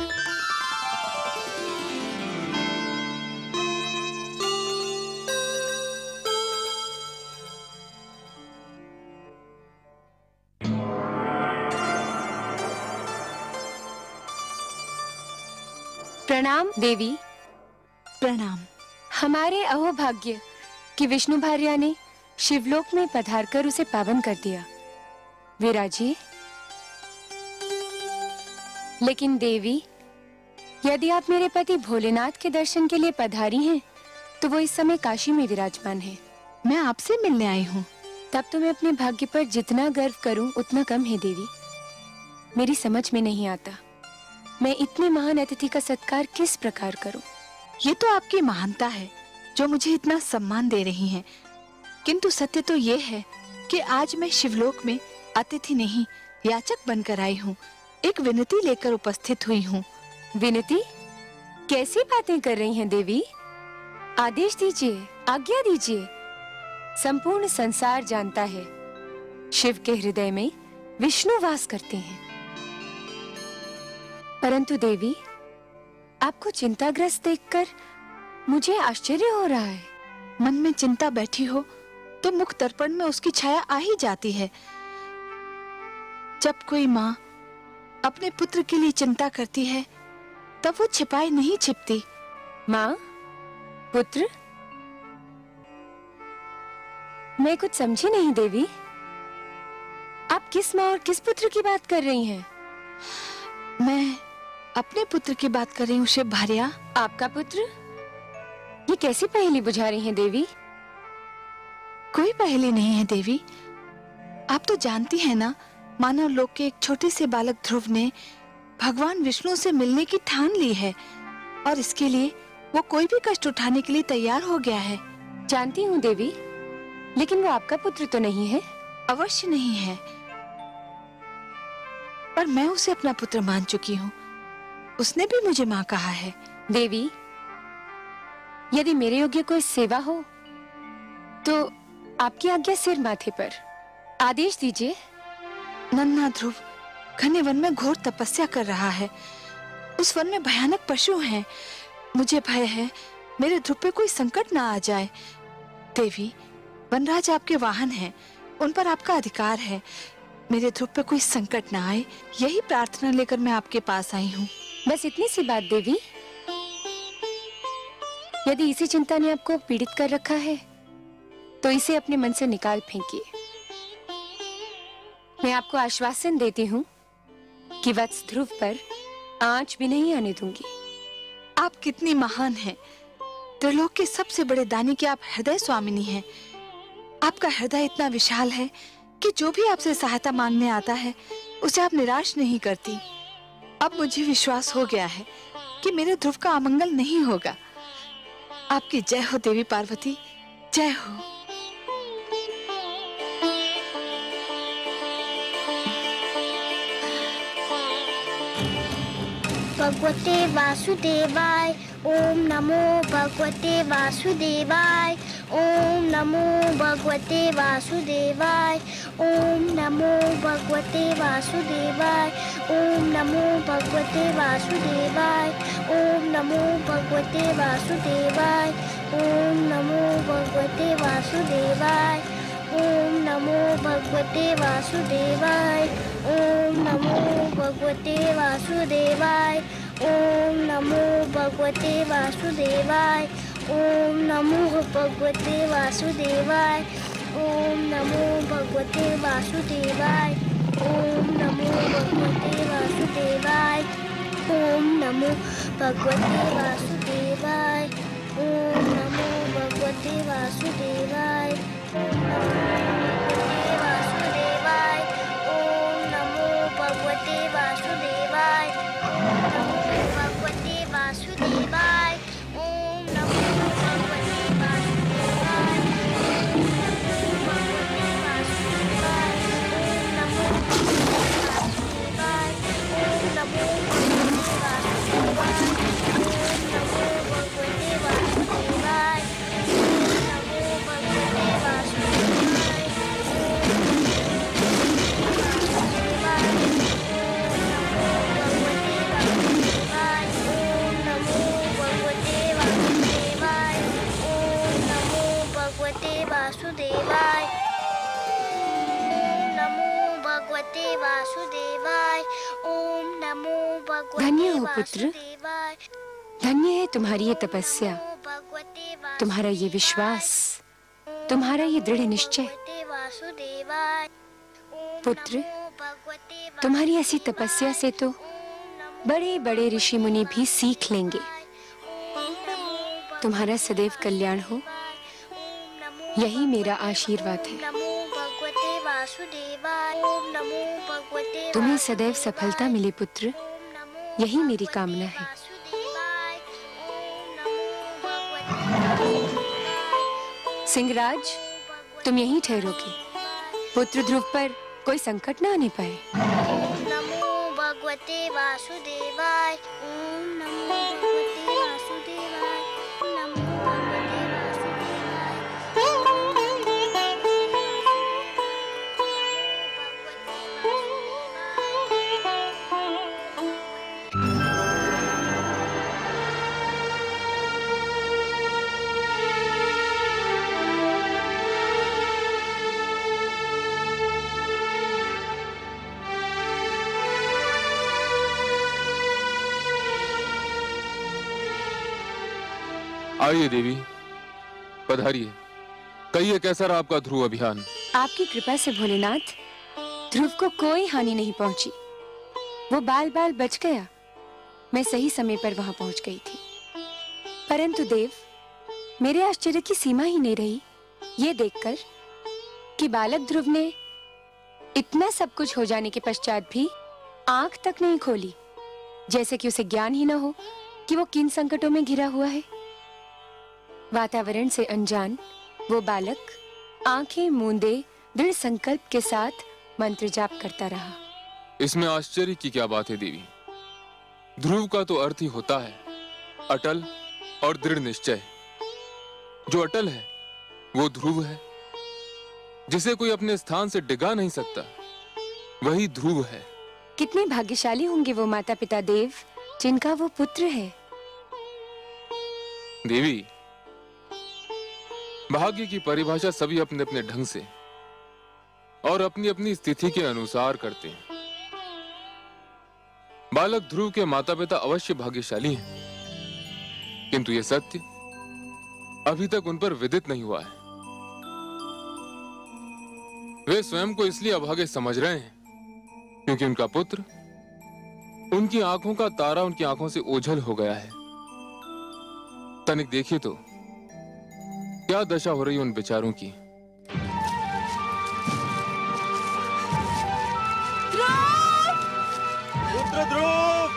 प्रणाम देवी। प्रणाम। हमारे अहोभाग्य कि विष्णु भार्या ने शिवलोक में पधारकर उसे पावन कर दिया। विराजिए। लेकिन देवी, यदि आप मेरे पति भोलेनाथ के दर्शन के लिए पधारी हैं, तो वो इस समय काशी में विराजमान है। मैं आपसे मिलने आई हूँ। तब तो मैं अपने भाग्य पर जितना गर्व करूं उतना कम है देवी। मेरी समझ में नहीं आता मैं इतने महान अतिथि का सत्कार किस प्रकार करूं। ये तो आपकी महानता है जो मुझे इतना सम्मान दे रही हैं। किंतु सत्य तो ये है कि आज मैं शिवलोक में अतिथि नहीं याचक बनकर आई हूँ। एक विनती लेकर उपस्थित हुई हूँ। विनती? कैसी बातें कर रही हैं देवी? आदेश दीजिए, आज्ञा दीजिए। संपूर्ण संसार जानता है शिव के हृदय में विष्णु वास करते हैं। परंतु देवी, आपको चिंताग्रस्त देखकर मुझे आश्चर्य हो रहा है। मन में चिंता बैठी हो तो मुख दर्पण में उसकी छाया आ ही जाती है। जब कोई माँ अपने पुत्र के लिए चिंता करती है तब वो छिपाई नहीं छिपती। माँ, पुत्र? मैं कुछ समझी नहीं देवी। आप किस माँ और किस पुत्र की बात कर रही हैं? मैं अपने पुत्र की बात कर रही हूँ शिव भार्या। आपका पुत्र? ये कैसी पहेली बुझा रही हैं देवी? कोई पहेली नहीं है देवी। आप तो जानती हैं ना, मानव लोक के एक छोटे से बालक ध्रुव ने भगवान विष्णु से मिलने की ठान ली है और इसके लिए वो कोई भी कष्ट उठाने के लिए तैयार हो गया है। जानती हूँ देवी, लेकिन वो आपका पुत्र तो नहीं है। अवश्य नहीं है, पर मैं उसे अपना पुत्र मान चुकी हूँ। उसने भी मुझे माँ कहा है। देवी, यदि मेरे योग्य कोई सेवा हो तो आपकी आज्ञा सिर माथे पर। आदेश दीजिए। नन्हा ध्रुव घने वन में घोर तपस्या कर रहा है। उस वन में भयानक पशु हैं। मुझे भय है मेरे ध्रुव पे कोई संकट ना आ जाए। देवी, वनराज आपके वाहन हैं, उन पर आपका अधिकार है। मेरे ध्रुव पे कोई संकट ना आए, यही प्रार्थना लेकर मैं आपके पास आई हूँ। बस इतनी सी बात देवी। यदि इसी चिंता ने आपको पीड़ित कर रखा है तो इसे अपने मन से निकाल फेंकिए। मैं आपको आश्वासन देती हूँ कि वत्स ध्रुव पर आंच भी नहीं आने दूंगी। आप कितनी महान हैं। त्रिलोक के सबसे बड़े दानी की आप हृदय स्वामिनी हैं। आपका हृदय इतना विशाल है कि जो भी आपसे सहायता मांगने आता है उसे आप निराश नहीं करती। अब मुझे विश्वास हो गया है कि मेरे ध्रुव का अमंगल नहीं होगा। आपकी जय हो देवी पार्वती, जय हो। भगवते वासुदेवाय, ओम नमो भगवते वासुदेवाय, ओम नमो भगवते वासुदेवाय। ओम नमो भगवते वासुदेवाय। ओम नमो भगवते वासुदेवाय। ओम नमो भगवते वासुदेवाय। ओम नमो भगवते वासुदेवाय। ओम नमो भगवते वासुदेवाय। ओम नमो भगवते वासुदेवाय। ओम नमो भगवते वासुदेवाय। ओम नमो भगवते वासुदेवाय। ओम नमो भगवते वासुदेवाय। ओम नमो भगवते वासुदेवाय। ओम नमो भगवते वासुदेवाय। ओम नमो भगवते वासुदेवाय। ओम नमो भगवते वासुदेवाय। ओम नमो भगवते वासुदेवाय। ओम नमो भगवते वासुदेवाय। वासुदेवाय। ओम नमो भगवते वासुदेवाय। ओम नमो भगवते धन्य हो पुत्र, वासुदेवाय। धन्य है तुम्हारी ये तपस्या, तुम्हारा ये विश्वास, तुम्हारा ये दृढ़ निश्चय। पुत्र, तुम्हारी ऐसी तपस्या से तो बड़े बड़े ऋषि मुनि भी सीख लेंगे। तुम्हारा सदैव कल्याण हो, यही मेरा आशीर्वाद है। तुम्हें सदैव सफलता मिले पुत्र, यही मेरी कामना है। सिंहराज, तुम यहीं ठहरोगे, पुत्र ध्रुव पर कोई संकट न आने पाए। ओम नमो भगवते वासुदेवाय। ओम नमो भगवते वासुदेवाय। नमो भगवते वासुदेवाय। आइए देवी, पधारिए। कहिए कैसा रहा आपका ध्रुव अभियान? आपकी कृपा से भोलेनाथ, ध्रुव को कोई हानि नहीं पहुंची। वो बाल बाल बच गया। मैं सही समय पर वहां पहुंच गई थी। परंतु देव, मेरे आश्चर्य की सीमा ही नहीं रही ये देखकर कि बालक ध्रुव ने इतना सब कुछ हो जाने के पश्चात भी आंख तक नहीं खोली, जैसे कि उसे ज्ञान ही न हो कि वो किन संकटों में घिरा हुआ है। वातावरण से अनजान वो बालक आंखें मूंदे दृढ़ संकल्प के साथ मंत्र जाप करता रहा। इसमें आश्चर्य की क्या बात है देवी? ध्रुव का तो अर्थ ही होता है अटल और दृढ़ निश्चय। जो अटल है वो ध्रुव है, जिसे कोई अपने स्थान से डिगा नहीं सकता, वही ध्रुव है। कितने भाग्यशाली होंगे वो माता पिता देव, जिनका वो पुत्र है। देवी, भाग्य की परिभाषा सभी अपने अपने ढंग से और अपनी अपनी स्थिति के अनुसार करते हैं। बालक ध्रुव के माता पिता अवश्य भाग्यशाली हैं, किंतु यह सत्य अभी तक उन पर विदित नहीं हुआ है। वे स्वयं को इसलिए अभागे समझ रहे हैं क्योंकि उनका पुत्र, उनकी आंखों का तारा उनकी आंखों से ओझल हो गया है। तनिक देखिए तो क्या दशा हो रही है उन बेचारों की। पुत्र ध्रुव,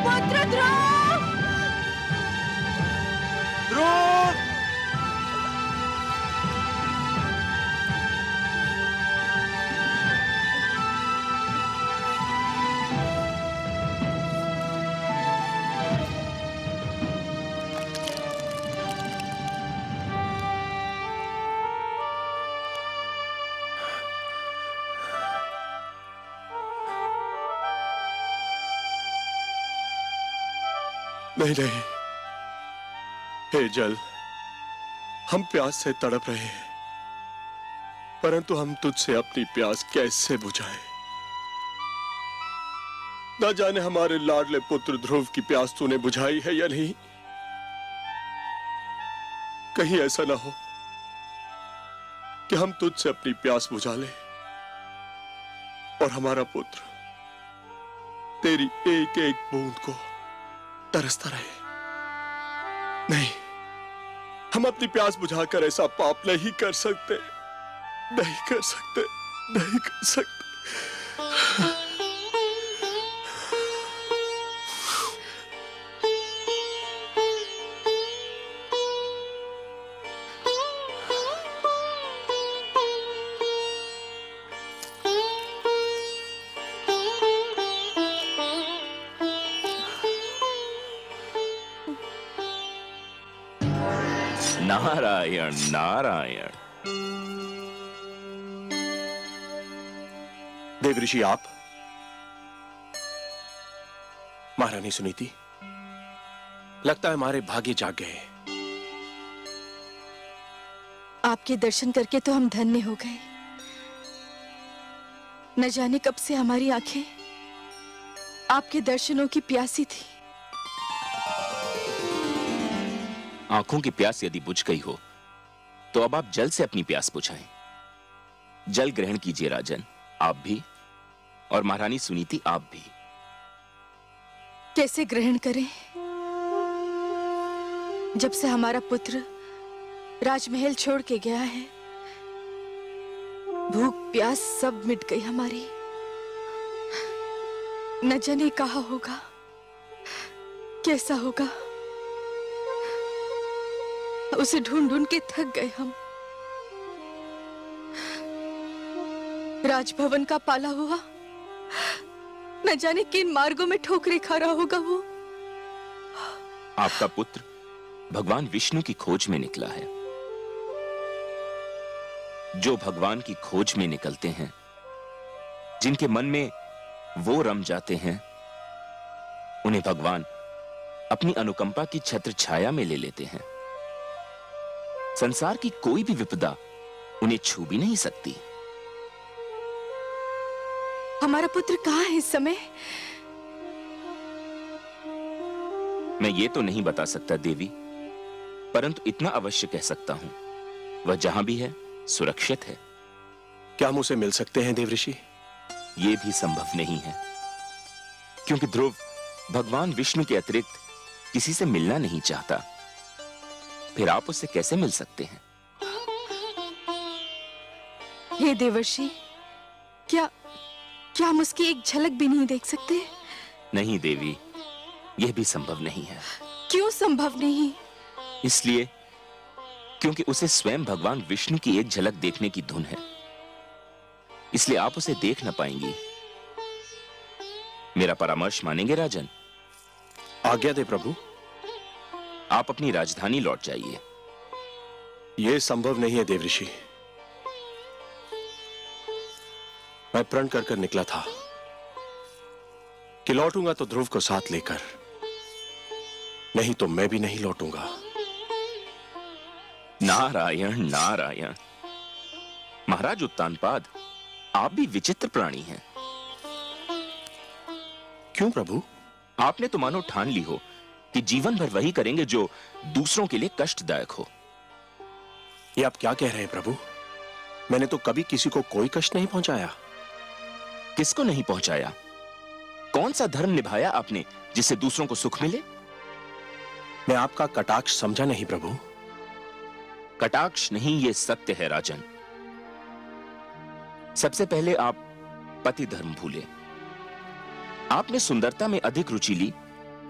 पुत्र ध्रुव! नहीं नहीं, हे जल, हम प्यास से तड़प रहे हैं, परंतु हम तुझसे अपनी प्यास कैसे बुझाएं? न जाने हमारे लाडले पुत्र ध्रुव की प्यास तूने बुझाई है या नहीं। कहीं ऐसा ना हो कि हम तुझसे अपनी प्यास बुझा लें और हमारा पुत्र तेरी एक एक बूंद को तरसता रहे। नहीं, हम अपनी प्यास बुझाकर ऐसा पाप नहीं कर सकते, नहीं कर सकते, नहीं कर सकते। नारायण नारायण। देवऋषि आप, महारानी सुनीति, लगता है हमारे भाग्य जाग गए। आपके दर्शन करके तो हम धन्य हो गए। न जाने कब से हमारी आंखें आपके दर्शनों की प्यासी थी। आंखों की प्यास यदि बुझ गई हो तो अब आप जल से अपनी प्यास बुझाएं। जल ग्रहण कीजिए राजन, आप भी, और महारानी सुनीति आप भी। कैसे ग्रहण करें? जब से हमारा पुत्र राजमहल छोड़ के गया है, भूख प्यास सब मिट गई हमारी। न जाने कहाँ होगा, कैसा होगा, उसे ढूंढ ढूंढ के थक गए हम। राजभवन का पाला हुआ न जाने किन मार्गों में ठोकरें खा रहा होगा वो। आपका पुत्र भगवान विष्णु की खोज में निकला है। जो भगवान की खोज में निकलते हैं, जिनके मन में वो रम जाते हैं, उन्हें भगवान अपनी अनुकंपा की छत्र छाया में ले लेते हैं। संसार की कोई भी विपदा उन्हें छू भी नहीं सकती। हमारा पुत्र कहाँ है इस समय? मैं ये तो नहीं बता सकता देवी, परंतु इतना अवश्य कह सकता हूं, वह जहां भी है सुरक्षित है। क्या हम उसे मिल सकते हैं देवऋषि? यह भी संभव नहीं है, क्योंकि ध्रुव भगवान विष्णु के अतिरिक्त किसी से मिलना नहीं चाहता। फिर आप उससे कैसे मिल सकते हैं? हे देवर्षि, क्या हम उसकी एक झलक भी नहीं देख सकते? नहीं देवी, यह भी संभव नहीं है। क्यों संभव नहीं? इसलिए क्योंकि उसे स्वयं भगवान विष्णु की एक झलक देखने की धुन है, इसलिए आप उसे देख न पाएंगी। मेरा परामर्श मानेंगे राजन? आज्ञा दे प्रभु। आप अपनी राजधानी लौट जाइए। यह संभव नहीं है देवऋषि। मैं प्रण कर कर निकला था कि लौटूंगा तो ध्रुव को साथ लेकर, नहीं तो मैं भी नहीं लौटूंगा। नारायण नारायण। महाराज उत्तानपाद, आप भी विचित्र प्राणी हैं। क्यों प्रभु? आपने तो मानो ठान ली हो कि जीवन भर वही करेंगे जो दूसरों के लिए कष्टदायक हो। ये आप क्या कह रहे हैं प्रभु? मैंने तो कभी किसी को कोई कष्ट नहीं पहुंचाया। किसको नहीं पहुंचाया? कौन सा धर्म निभाया आपने जिससे दूसरों को सुख मिले? मैं आपका कटाक्ष समझा नहीं प्रभु। कटाक्ष नहीं, ये सत्य है राजन। सबसे पहले आप पति धर्म भूले। आपने सुंदरता में अधिक रुचि ली,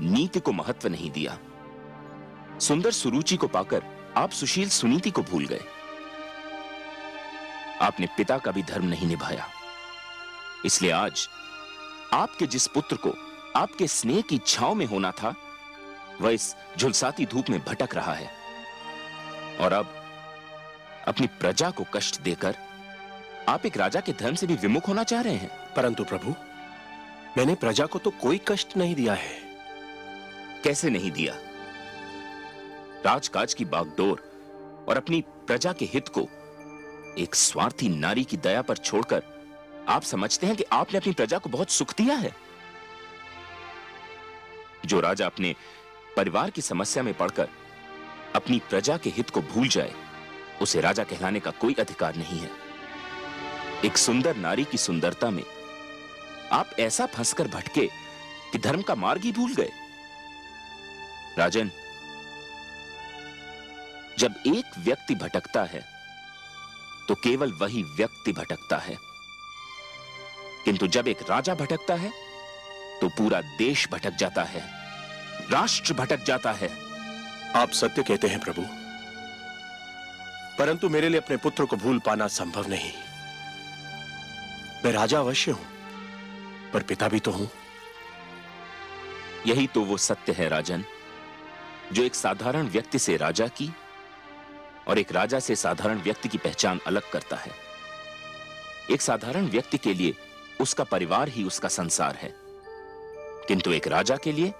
नीति को महत्व नहीं दिया। सुंदर सुरुचि को पाकर आप सुशील सुनीति को भूल गए। आपने पिता का भी धर्म नहीं निभाया। इसलिए आज आपके जिस पुत्र को आपके स्नेह की छांव में होना था, वह इस झुलसाती धूप में भटक रहा है। और अब अपनी प्रजा को कष्ट देकर आप एक राजा के धर्म से भी विमुख होना चाह रहे हैं। परंतु प्रभु, मैंने प्रजा को तो कोई कष्ट नहीं दिया है। कैसे नहीं दिया? राजकाज की बागडोर और अपनी प्रजा के हित को एक स्वार्थी नारी की दया पर छोड़कर आप समझते हैं कि आपने अपनी प्रजा को बहुत सुख दिया है। जो राजा अपने परिवार की समस्या में पड़कर अपनी प्रजा के हित को भूल जाए, उसे राजा कहलाने का कोई अधिकार नहीं है। एक सुंदर नारी की सुंदरता में आप ऐसा फंसकर भटके कि धर्म का मार्ग ही भूल गए। राजन, जब एक व्यक्ति भटकता है तो केवल वही व्यक्ति भटकता है, किंतु जब एक राजा भटकता है तो पूरा देश भटक जाता है, राष्ट्र भटक जाता है। आप सत्य कहते हैं प्रभु, परंतु मेरे लिए अपने पुत्र को भूल पाना संभव नहीं। मैं राजा अवश्य हूं, पर पिता भी तो हूं। यही तो वो सत्य है राजन, जो एक साधारण व्यक्ति से राजा की और एक राजा से साधारण व्यक्ति की पहचान अलग करता है। एक साधारण व्यक्ति के लिए उसका परिवार ही उसका संसार है, किंतु एक राजा के लिए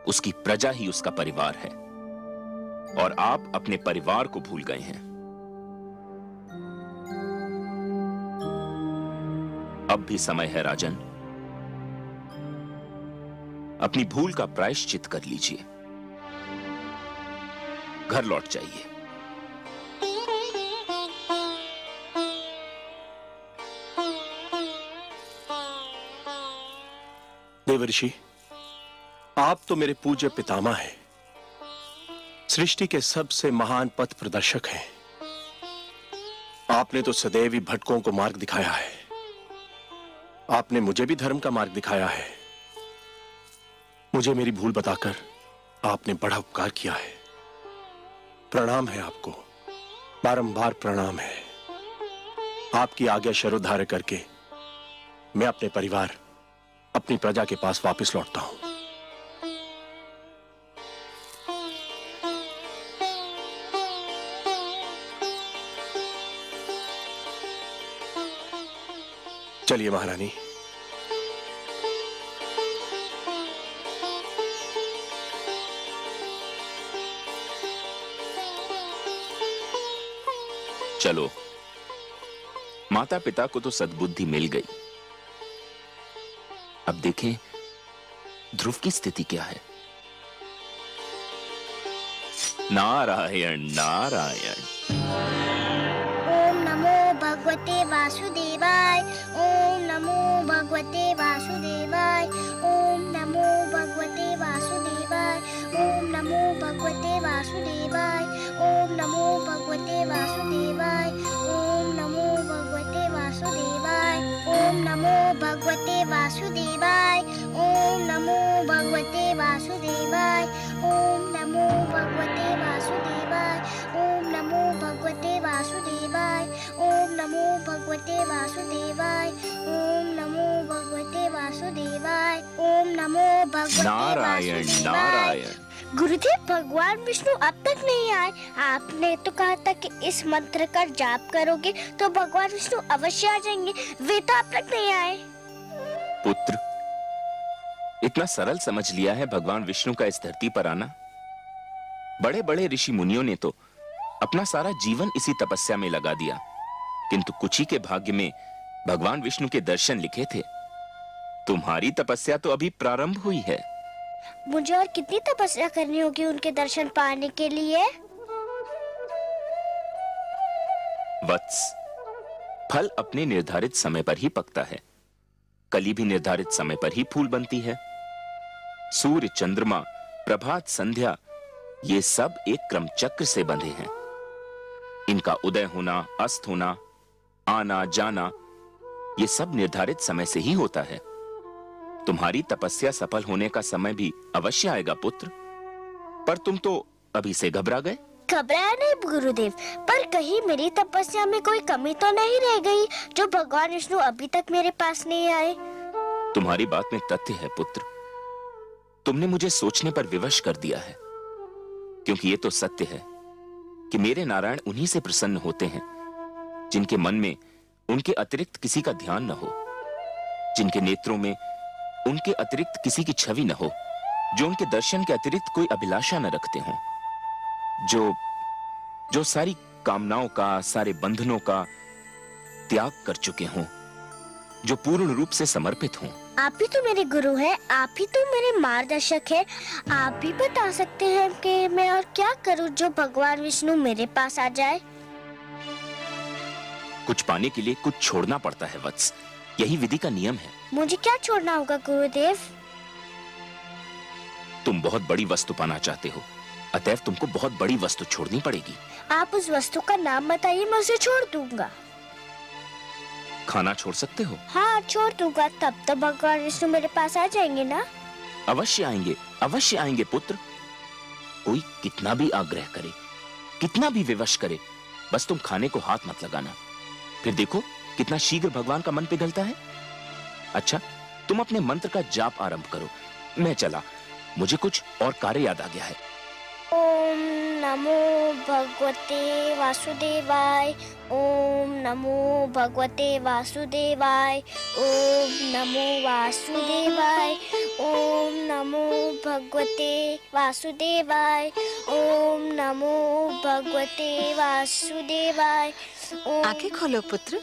उसकी प्रजा ही उसका परिवार है। और आप अपने परिवार को भूल गए हैं। अब भी समय है राजन, अपनी भूल का प्रायश्चित कर लीजिए, घर लौट जाइए। देवर्षि, आप तो मेरे पूज्य पितामह हैं, सृष्टि के सबसे महान पथ प्रदर्शक हैं। आपने तो सदैव ही भटकों को मार्ग दिखाया है। आपने मुझे भी धर्म का मार्ग दिखाया है। मुझे मेरी भूल बताकर आपने बड़ा उपकार किया है। प्रणाम है आपको, बारंबार प्रणाम है। आपकी आज्ञा शरोधार्य करके मैं अपने परिवार, अपनी प्रजा के पास वापस लौटता हूं। चलिए महारानी। चलो, माता पिता को तो सद्बुद्धि मिल गई। अब देखें ध्रुव की स्थिति क्या है। नारायण नारायण। ओम नमो भगवते वासुदेवाय। ओम नमो भगवते वासुदेवाय। ओम नमो भगवते वासुदेवाय। ओम नमो भगवते वासुदेवाय। ओम नमो भगवते वासुदेवाय। ओम नमो भगवते वासुदेवाय। ओम नमो भगवते वासुदेवाय। ओम नमो भगवते वासुदेवाय। ओम नमो भगवते वासुदेवाय। ओम नमो भगवते वासुदेवाय। ओम नमो भगवते वासुदेवाय। ओम नमो भगवते वासुदेवाय। ओम नमो भगवते नारायण नारायण। गुरुदेव, भगवान विष्णु अब तक नहीं आए। आपने तो कहा था कि इस मंत्र का जाप करोगे तो भगवान विष्णु अवश्य आ जाएंगे। वे तो अब तक नहीं आए। पुत्र, इतना सरल समझ लिया है भगवान विष्णु का इस धरती पर आना? बड़े बड़े ऋषि मुनियों ने तो अपना सारा जीवन इसी तपस्या में लगा दिया, किंतु कुछ ही के भाग्य में भगवान विष्णु के दर्शन लिखे थे। तुम्हारी तपस्या तो अभी प्रारंभ हुई है। मुझे और कितनी तपस्या करनी होगी उनके दर्शन पाने के लिए? वत्स, फल अपने निर्धारित समय पर ही पकता है। कली भी निर्धारित समय पर ही फूल बनती है। सूर्य, चंद्रमा, प्रभात, संध्या, ये सब एक क्रम चक्र से बंधे हैं। इनका उदय होना, अस्त होना, आना जाना, ये सब निर्धारित समय से ही होता है। तुम्हारी तपस्या सफल होने का समय भी अवश्य आएगा पुत्र, पर तुम तो अभी से घबरा गए। घबराया नहीं गुरुदेव, पर कहीं मेरी तपस्या में कोई कमी तो नहीं रह गई जो भगवान विष्णु अभी तक मेरे पास नहीं आए? तुम्हारी बात में तथ्य है पुत्र। तुमने मुझे सोचने पर विवश कर दिया है, क्योंकि ये तो सत्य है कि मेरे नारायण उन्हीं से प्रसन्न होते हैं जिनके मन में उनके अतिरिक्त किसी का ध्यान न हो, जिनके नेत्रों में उनके अतिरिक्त किसी की छवि न हो, जो उनके दर्शन के अतिरिक्त कोई अभिलाषा न रखते हों, जो सारी कामनाओं का, सारे बंधनों का त्याग कर चुके हों, जो पूर्ण रूप से समर्पित हों। आप ही तो मेरे गुरु हैं, आप ही तो मेरे मार्गदर्शक हैं। आप भी बता सकते हैं कि मैं और क्या करूं जो भगवान विष्णु मेरे पास आ जाए? कुछ पाने के लिए कुछ छोड़ना पड़ता है वत्स, यही विधि का नियम है। मुझे क्या छोड़ना होगा गुरुदेव? तुम बहुत बड़ी वस्तु पाना चाहते हो, अतएव तुमको बहुत बड़ी वस्तु छोड़नी पड़ेगी। आप उस वस्तु का नाम बताइए, मैं उसे छोड़ दूंगा। खाना छोड़ सकते हो? हाँ छोड़ दूंगा, तब तो भगवान विष्णु मेरे पास आ जाएंगे ना? अवश्य आएंगे, अवश्य आएंगे पुत्र। कोई कितना भी आग्रह करे, कितना भी विवश करे, बस तुम खाने को हाथ मत लगाना, फिर देखो कितना शीघ्र भगवान का मन पिघलता है। अच्छा, तुम अपने मंत्र का जाप आरंभ करो, मैं चला, मुझे कुछ और कार्य याद आ गया है। ओम नमो भगवते वासुदेवाय, ओम नमो भगवते वासुदेवाय, ओम नमो वासुदेवाय, ओम नमो भगवते वासुदेवाय, ओम नमो भगवते वासुदेवाय। आंखें खोलो पुत्र,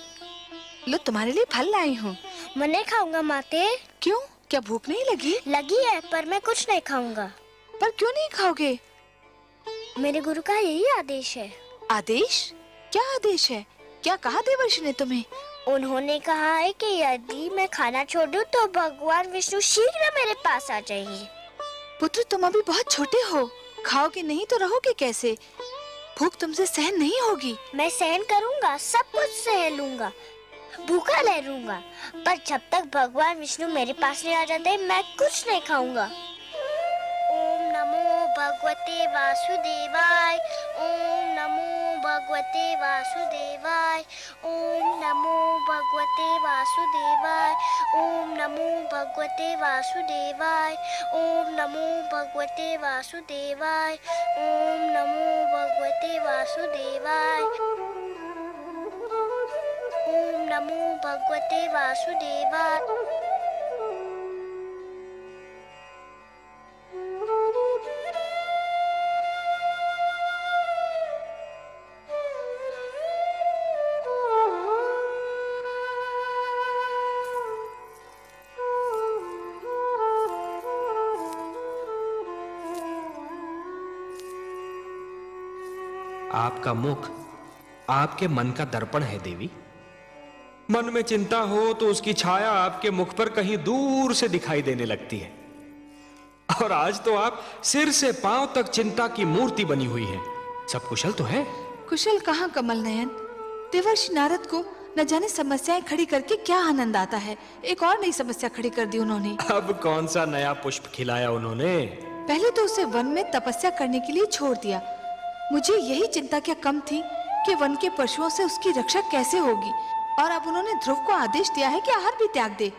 लो तुम्हारे लिए फल लाई हूँ। मैं नहीं खाऊंगा माते। क्यों, क्या भूख नहीं लगी? लगी है, पर मैं कुछ नहीं खाऊंगा। पर क्यों नहीं खाओगे? मेरे गुरु का यही आदेश है। आदेश? क्या आदेश है? क्या कहा देवर्षि ने तुम्हें? उन्होंने कहा है कि यदि मैं खाना छोड़ दूं तो भगवान विष्णु शीघ्र मेरे पास आ जाएंगे। पुत्र तुम अभी बहुत छोटे हो, खाओगे नहीं तो रहोगे कैसे? भूख तुमसे सहन नहीं होगी। मैं सहन करूंगा, सब कुछ सहन लूंगा, भूखा रह लूंगा, पर जब तक भगवान विष्णु मेरे पास नहीं आ जाते मैं कुछ नहीं खाऊंगा। ओम नमो भगवते वासुदेवाय, ओम नमो भगवते वासुदेवाय, ओम नमो भगवते वासुदेवाय, ओम नमो भगवते वासुदेवाय, ओम नमो भगवते वासुदेवाय, ओम नमो भगवते वासुदेवाय, ओम नमो भगवते वासुदेवाय। आपका मुख आपके मन का दर्पण है देवी। मन में चिंता हो तो उसकी छाया आपके मुख पर कहीं दूर से दिखाई देने लगती है, और आज तो आप सिर से पांव तक चिंता की मूर्ति बनी हुई हैं। सब कुशल तो है? कुशल कहाँ कमल नयन, देवर्षि नारद को न जाने समस्याएं खड़ी करके क्या आनंद आता है। एक और नई समस्या खड़ी कर दी उन्होंने। अब कौन सा नया पुष्प खिलाया उन्होंने? पहले तो उसे वन में तपस्या करने के लिए छोड़ दिया। मुझे यही चिंता क्या कम थी कि वन के पशुओं से उसकी रक्षा कैसे होगी, और अब उन्होंने ध्रुव को आदेश दिया है कि आहार भी त्याग दे।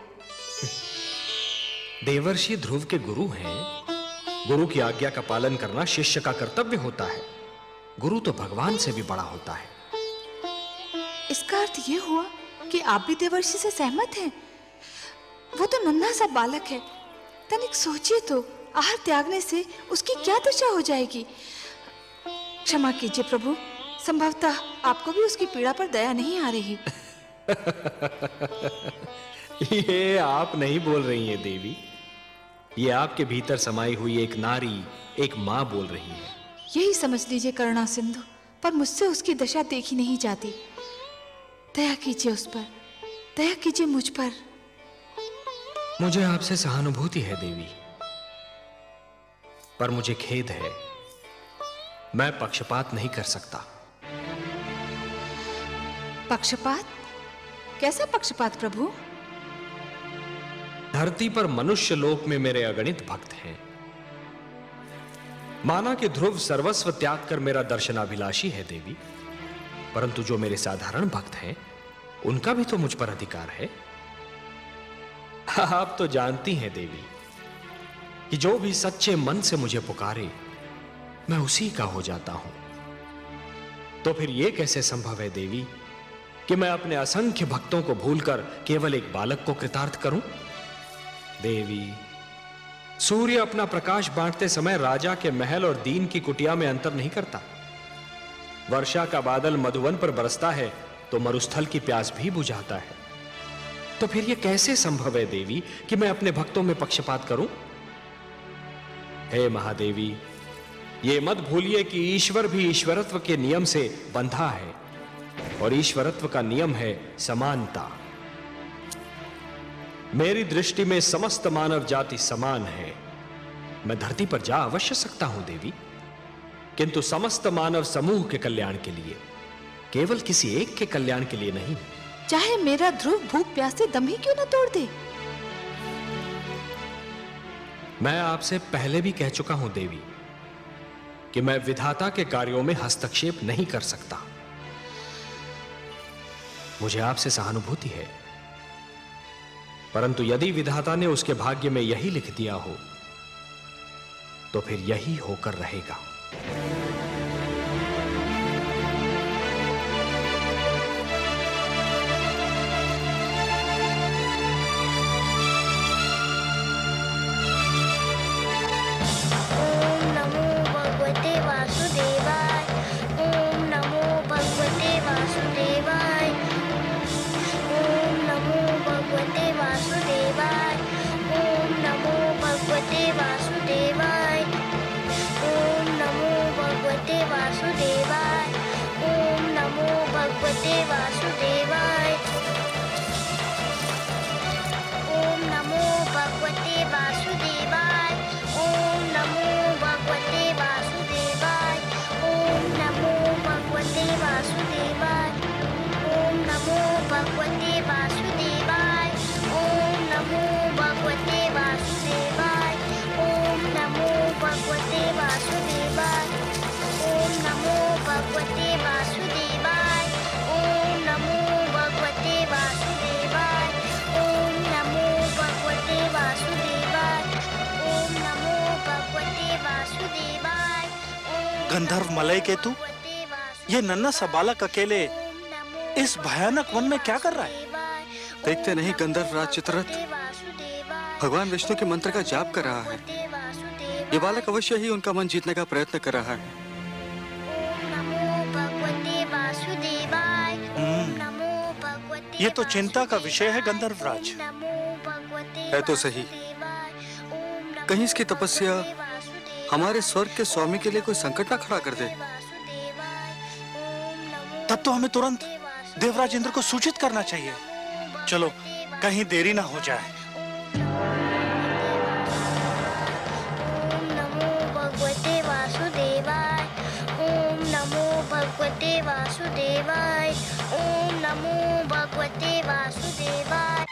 देवर्षि ध्रुव के गुरु हैं। गुरु की आज्ञा का पालन करना शिष्य का कर्तव्य होता है। गुरु तो भगवान से भी बड़ा होता है। इसका अर्थ ये हुआ कि आप भी देवर्षि से सहमत हैं? वो तो नन्हा सा बालक है, तनिक सोचिए तो, आहार त्यागने से उसकी क्या दशा हो जाएगी। क्षमा कीजिए प्रभु, संभवतः आपको भी उसकी पीड़ा पर दया नहीं आ रही। ये आप नहीं बोल रही हैं देवी, ये आपके भीतर समाई हुई एक नारी, एक मां बोल रही है। यही समझ लीजिए करुणा सिंधु, पर मुझसे उसकी दशा देखी नहीं जाती। दया कीजिए उस पर, दया कीजिए मुझ पर। मुझे आपसे सहानुभूति है देवी, पर मुझे खेद है, मैं पक्षपात नहीं कर सकता। पक्षपात? कैसा पक्षपात प्रभु? धरती पर मनुष्य लोक में मेरे अगणित भक्त हैं। माना कि ध्रुव सर्वस्व त्याग कर मेरा दर्शनाभिलाषी है देवी, परंतु जो मेरे साधारण भक्त हैं उनका भी तो मुझ पर अधिकार है। आप तो जानती हैं देवी कि जो भी सच्चे मन से मुझे पुकारे मैं उसी का हो जाता हूं। तो फिर यह कैसे संभव है देवी कि मैं अपने असंख्य भक्तों को भूलकर केवल एक बालक को कृतार्थ करूं? देवी, सूर्य अपना प्रकाश बांटते समय राजा के महल और दीन की कुटिया में अंतर नहीं करता। वर्षा का बादल मधुवन पर बरसता है तो मरुस्थल की प्यास भी बुझाता है। तो फिर यह कैसे संभव है देवी कि मैं अपने भक्तों में पक्षपात करूं? हे महादेवी, ये मत भूलिए कि ईश्वर भी ईश्वरत्व के नियम से बंधा है, और ईश्वरत्व का नियम है समानता। मेरी दृष्टि में समस्त मानव जाति समान है। मैं धरती पर जा अवश्य सकता हूं देवी, किंतु समस्त मानव समूह के कल्याण के लिए, केवल किसी एक के कल्याण के लिए नहीं। चाहे मेरा ध्रुव भूख प्यास से दम ही क्यों न तोड़ दे। मैं आपसे पहले भी कह चुका हूं देवी कि मैं विधाता के कार्यों में हस्तक्षेप नहीं कर सकता। मुझे आपसे सहानुभूति है, परंतु यदि विधाता ने उसके भाग्य में यही लिख दिया हो तो फिर यही होकर रहेगा। ओम नमो भगवते वासुदेवाय। ओम नमो भगवते वासुदेवाय। ओम नमो भगवते वासुदेवाय। ओम नमो भगवते वासुदेवाय। ओम नमो भगवते वासुदेवाय। ओम नमो भगवते वासुदेवाय। ओम नमो भगवते वासुदेवाय। ओम नमो भगवते वासुदेवाय। ओम नमो भगवते वासुदेवाय। ओम नमो भगवते वासुदेवाय। ओम नमो भगवते वासुदेवाय। ओम नमो भगवते वासुदेवाय। ओम नमो भगवते वासुदेवाय। ओम नमो भगवते वासुदेवाय। ओम नमो भगवते वासुदेवाय। ओम नमो भगवते वासुदेवाय। गंधर्व मलय केतु, ये नन्हा सा बालक अकेले इस भयानक वन में क्या कर रहा है? देखते नहीं गंधर्व राज चित्ररथ भगवान विष्णु के मंत्र का जाप कर रहा है। ये बालक अवश्य ही उनका मन जीतने का प्रयत्न कर रहा है। ये तो चिंता का विषय है गंधर्व राज। है तो सही, कहीं इसकी तपस्या हमारे स्वर्ग के स्वामी के लिए कोई संकट ना खड़ा कर दे। तब तो हमें तुरंत देवराज इंद्र को सूचित करना चाहिए। चलो, कहीं देरी ना हो जाए। ओम नमो भगवते वासुदेवाय। ओम नमो भगवते वासुदेवाय। ओम नमो भगवते वासुदेवाय।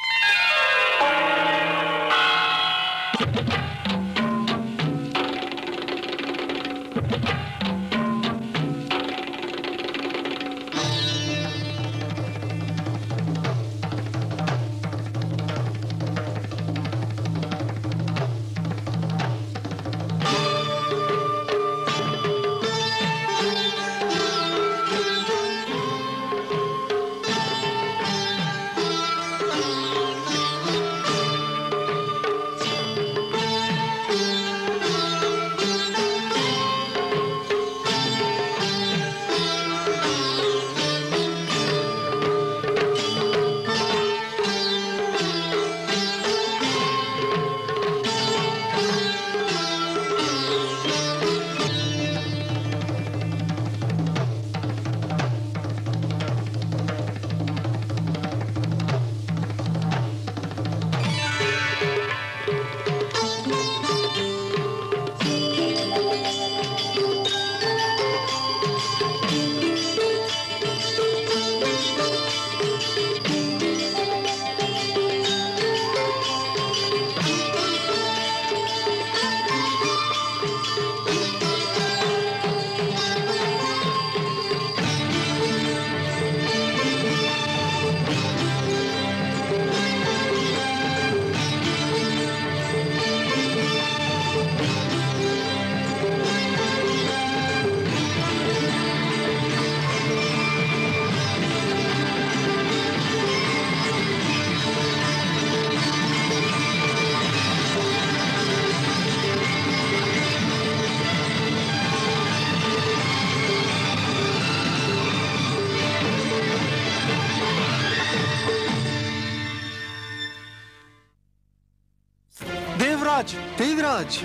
देवराज, देवराज,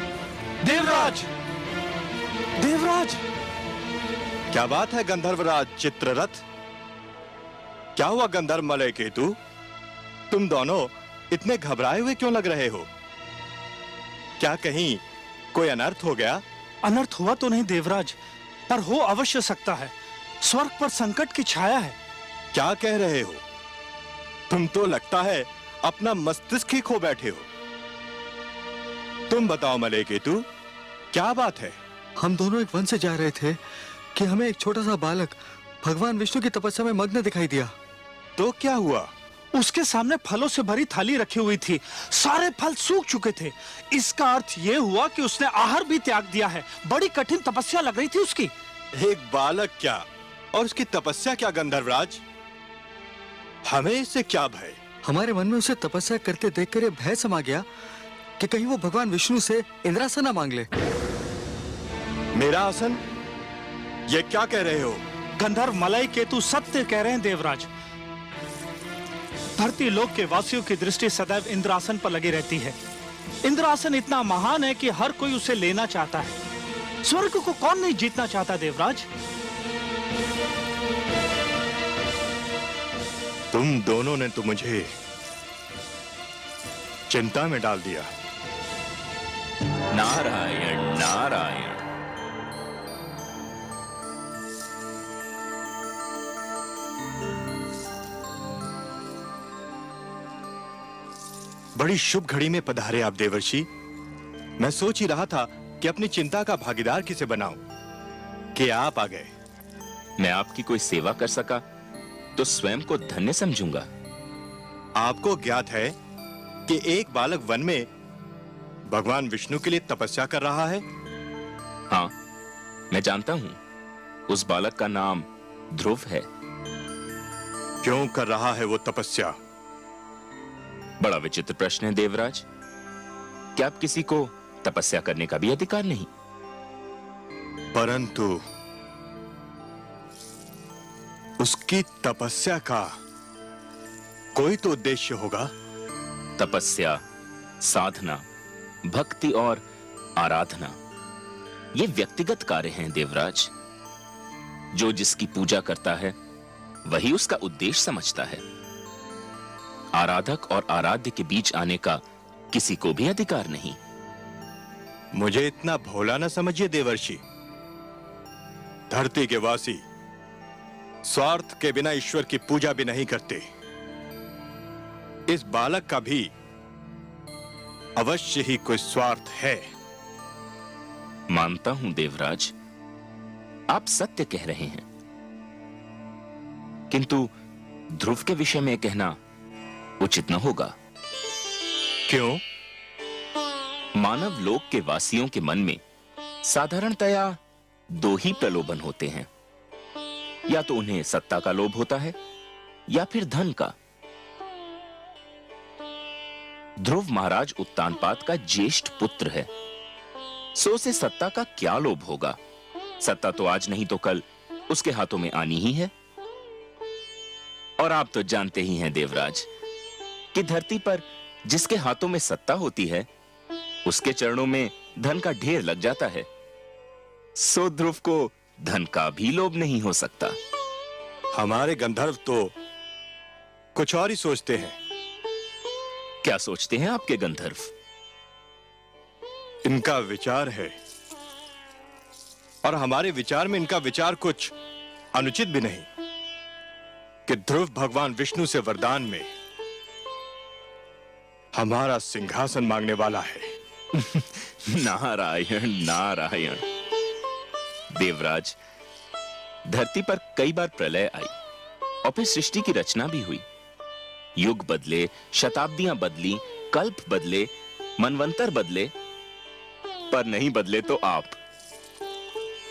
देवराज, देवराज। क्या बात है गंधर्वराज चित्ररथ? क्या हुआ गंधर्व मलय केतु? तुम दोनों इतने घबराए हुए क्यों लग रहे हो? क्या कहीं कोई अनर्थ हो गया? अनर्थ हुआ तो नहीं देवराज, पर हो अवश्य सकता है। स्वर्ग पर संकट की छाया है। क्या कह रहे हो? तुम तो लगता है अपना मस्तिष्क ही खो बैठे हो। तुम बताओ मलय केतु, क्या बात है? हम दोनों एक वन से जा रहे थे कि हमें एक छोटा सा बालक भगवान विष्णु की तपस्या में मग्न दिखाई दिया। तो क्या हुआ? उसके सामने फलों से भरी थाली रखी हुई थी। सारे फल सूख चुके थे। इसका अर्थ यह हुआ कि उसने आहार भी त्याग दिया है। बड़ी कठिन तपस्या लग रही थी उसकी। एक बालक क्या और उसकी तपस्या क्या गंधर्वराज? हमें इससे क्या भय? हमारे मन में उसे तपस्या करते देखकर भय समा गया कि कहीं वो भगवान विष्णु से इंद्रासन ना मांग ले। मेरा आसन? ये क्या कह रहे हो? गंधर्व मलय केतु सत्य कह रहे हैं देवराज। धरती लोक के वासियों की दृष्टि सदैव इंद्रासन पर लगी रहती है। इंद्रासन इतना महान है कि हर कोई उसे लेना चाहता है। स्वर्ग को कौन नहीं जीतना चाहता देवराज? तुम दोनों ने तो मुझे चिंता में डाल दिया। नारायण नारायण। बड़ी शुभ घड़ी में पधारे आप देवर्षि। मैं सोच ही रहा था कि अपनी चिंता का भागीदार किसे बनाऊं कि आप आ गए। मैं आपकी कोई सेवा कर सका तो स्वयं को धन्य समझूंगा। आपको ज्ञात है कि एक बालक वन में भगवान विष्णु के लिए तपस्या कर रहा है? हाँ, मैं जानता हूं। उस बालक का नाम ध्रुव है। क्यों कर रहा है वो तपस्या? बड़ा विचित्र प्रश्न है देवराज। क्या आप किसी को तपस्या करने का भी अधिकार नहीं? परंतु उसकी तपस्या का कोई तो उद्देश्य होगा। तपस्या, साधना, भक्ति और आराधना ये व्यक्तिगत कार्य हैं देवराज। जो जिसकी पूजा करता है वही उसका उद्देश्य समझता है। आराधक और आराध्य के बीच आने का किसी को भी अधिकार नहीं। मुझे इतना भोला न समझिए देवर्षि। धरती के वासी स्वार्थ के बिना ईश्वर की पूजा भी नहीं करते। इस बालक का भी अवश्य ही कोई स्वार्थ है। मानता हूं देवराज, आप सत्य कह रहे हैं, किंतु ध्रुव के विषय में कहना उचित न होगा। क्यों? मानव लोक के वासियों के मन में साधारणतया दो ही प्रलोभन होते हैं। या तो उन्हें सत्ता का लोभ होता है या फिर धन का। ध्रुव महाराज उत्तानपाद का ज्येष्ठ पुत्र है, सो उसे सत्ता का क्या लोभ होगा? सत्ता तो आज नहीं तो कल उसके हाथों में आनी ही है। और आप तो जानते ही हैं देवराज कि धरती पर जिसके हाथों में सत्ता होती है उसके चरणों में धन का ढेर लग जाता है। सो ध्रुव को धन का भी लोभ नहीं हो सकता। हमारे गंधर्व तो कुछ और ही सोचते हैं। क्या सोचते हैं आपके गंधर्व? इनका विचार है और हमारे विचार में इनका विचार कुछ अनुचित भी नहीं कि ध्रुव भगवान विष्णु से वरदान में हमारा सिंहासन मांगने वाला है। नारायण नारायण। देवराज, धरती पर कई बार प्रलय आई और फिर सृष्टि की रचना भी हुई। युग बदले, शताब्दियां बदली, कल्प बदले, मनवंतर बदले, पर नहीं बदले तो आप।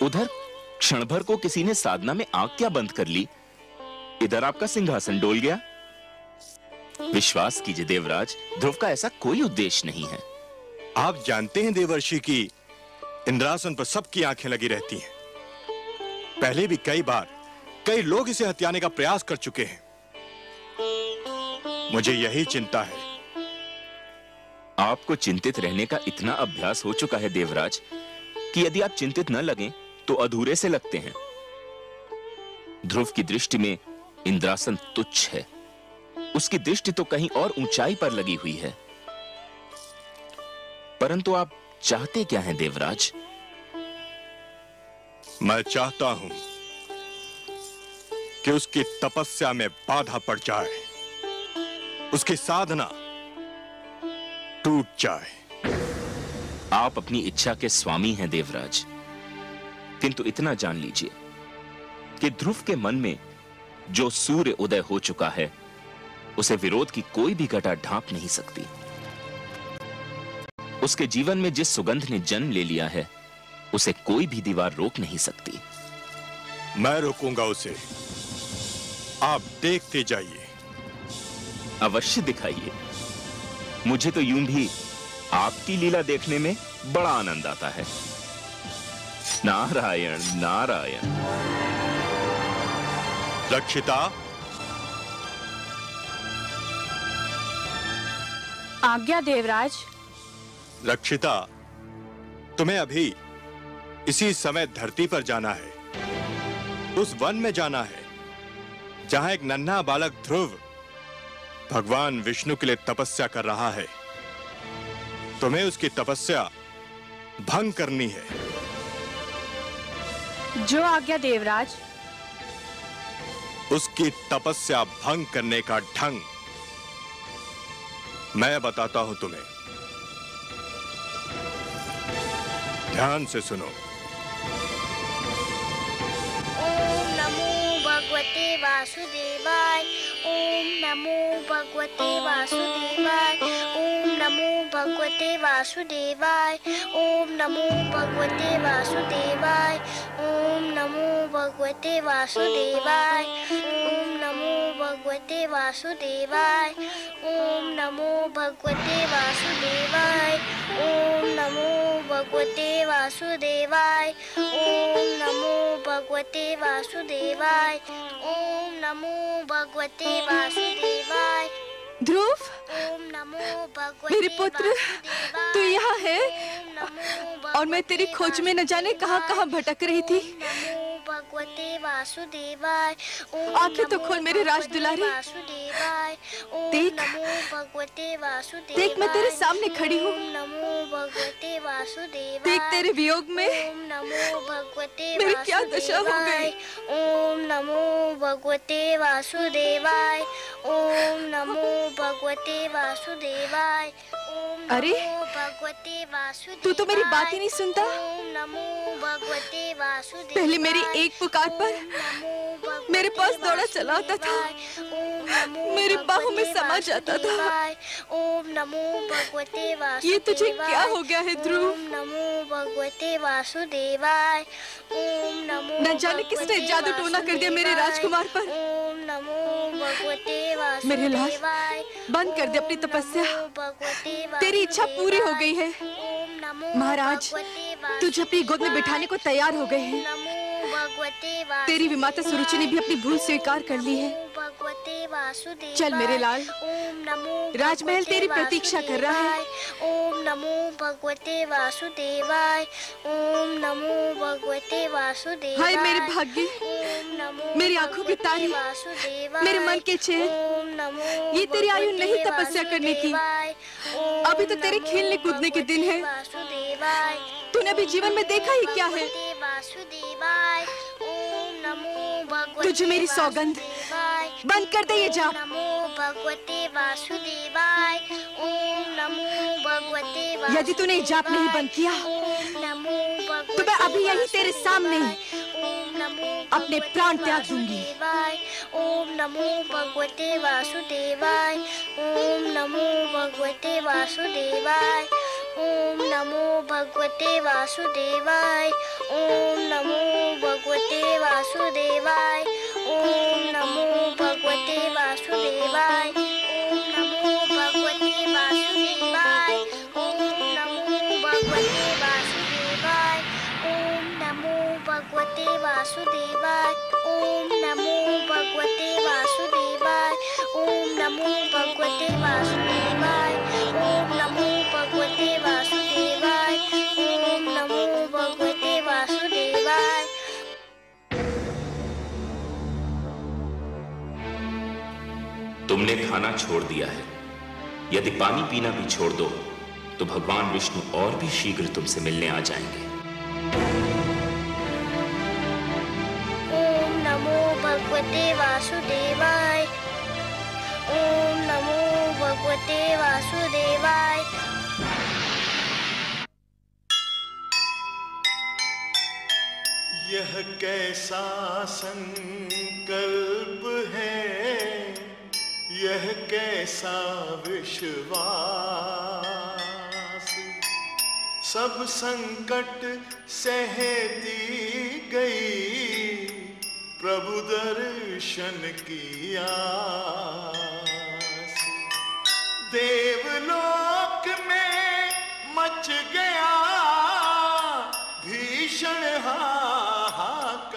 उधर क्षण भर को किसी ने साधना में आंख क्या बंद कर ली, इधर आपका सिंहासन डोल गया। विश्वास कीजिए देवराज, ध्रुव का ऐसा कोई उद्देश्य नहीं है। आप जानते हैं देवर्षि की इंद्रासन पर सबकी आंखें लगी रहती हैं। पहले भी कई बार कई लोग इसे हथियाने का प्रयास कर चुके हैं। मुझे यही चिंता है। आपको चिंतित रहने का इतना अभ्यास हो चुका है देवराज कि यदि आप चिंतित न लगें तो अधूरे से लगते हैं। ध्रुव की दृष्टि में इंद्रासन तुच्छ है। उसकी दृष्टि तो कहीं और ऊंचाई पर लगी हुई है। परंतु आप चाहते क्या हैं देवराज? मैं चाहता हूं कि उसकी तपस्या में बाधा पड़ जाए, उसकी साधना टूट जाए। आप अपनी इच्छा के स्वामी हैं देवराज, किंतु इतना जान लीजिए कि ध्रुव के मन में जो सूर्य उदय हो चुका है उसे विरोध की कोई भी घटा ढांप नहीं सकती। उसके जीवन में जिस सुगंध ने जन्म ले लिया है उसे कोई भी दीवार रोक नहीं सकती। मैं रोकूंगा उसे, आप देखते जाइए। अवश्य दिखाइए। मुझे तो यूं भी आपकी लीला देखने में बड़ा आनंद आता है। नारायण नारायण। रक्षिता, आज्ञा देवराज। रक्षिता, तुम्हें अभी इसी समय धरती पर जाना है, उस वन में जाना है जहां एक नन्हा बालक ध्रुव भगवान विष्णु के लिए तपस्या कर रहा है। तुम्हें उसकी तपस्या भंग करनी है। जो आज्ञा देवराज। उसकी तपस्या भंग करने का ढंग मैं बताता हूं तुम्हें, ध्यान से सुनो। ओम नमो भगवते वासुदेवाय। ओम नमो भगवते वासुदेवाय। ओम नमो भगवते वासुदेवाय। ओम नमो भगवते वासुदेवाय। ओम नमो भगवते वासुदेवाय। ओम नमो भगवते वासुदेवाय। ओम नमो भगवते वासुदेवाय। ओम नमो भगवते वासुदेवाय। ओम नमो भगवते वासुदेवाय। ओम नमो भगवते वासुदेवाय। ध्रुव, ओम नमो भगवते मेरे पुत्र, तू यहाँ है और मैं तेरी खोज में न जाने कहाँ भटक रही थी। भगवते वासुदेवाय। आंखें तो खोल मेरे राज दुलारे। देख, भगवते वासुदेवाय। देख मैं तेरे सामने खड़ी हूँ। नमो भगवते वासुदेवाय। देख तेरे वियोग में नमो भगवते मेरी क्या दशा हो गई। ओम नमो भगवते वासुदेवाय। ओम नमो भगवते वासुदेवाय। अरे भगवते वासुदेवाय। तू तो मेरी बात ही नहीं सुनता। ओम नमो भगवते वासुदेवाय। पहले मेरी एक पुकार पर मेरे पास दौड़ा चला आता था, मेरी बाहों में समा जाता था। ओम नमो भगवते वासुदेवाय। ये तुझे क्या हो गया है ध्रुव? ओम नमो भगवते वासुदेवाय। ओम नमो न जाने किसने जादू टोना कर दिया मेरे राजकुमार पर। ओम नमो भगवते वासुदेवाय। मेरे लाल, बंद कर दे अपनी तपस्या। तेरी इच्छा पूरी हो गई है। महाराज, तुझे अपनी गोद में बिठाने को तैयार हो गए हैं। तेरी विमाता सुरुचि ने भी अपनी भूल स्वीकार कर ली है। चल मेरे लाल, राजमहल तेरी प्रतीक्षा कर रहा है। ओम नमो भगवते वासुदेवाय। ओम नमो भगवते वासुदेवाय। हाय मेरे भाग्य, मेरी आंखों की तारे, मेरे मन के चैन, ये तेरी आयु नहीं तपस्या करने की। अभी तो तेरे खेलने कूदने के दिन है। तूने अभी जीवन में देखा ही क्या है। तुझे मेरी सौगंध, बंद कर दे ये जाप। नमो भगवते वासुदेवाय। ओम नमो भगवते वासुदेवाय। यदि तूने ये जाप नहीं बंद किया तो मैं अभी यही तेरे सामने अपने प्राण त्याग दूंगी। ओम नमो भगवते वासुदेवाय। ओम नमो भगवते वासुदेवाय। ओम नमो भगवते वासुदेवाय। ओम नमो भगवते वासुदेवाय। ओम नमो भगवते वासुदेवाय। ओम नमो भगवते वासुदेवाय। ओम नमो भगवते वासुदेवाय। ओम नमो भगवते वासुदेवाय। ओम नमो भगवते वासुदेवाय। ओम नमो भगवते वासुदेवाय। ओम नमो तुमने खाना छोड़ दिया है। यदि पानी पीना भी छोड़ दो तो भगवान विष्णु और भी शीघ्र तुमसे मिलने आ जाएंगे। ओम नमो भगवते वासुदेवाय। ओम नमो भगवते वासुदेवाय। यह कैसा संकल्प है, यह कैसा विश्वास। सब संकट सहती गई, प्रभु दर्शन की आस। देवलोक में मच गया भीषण हाहाकार।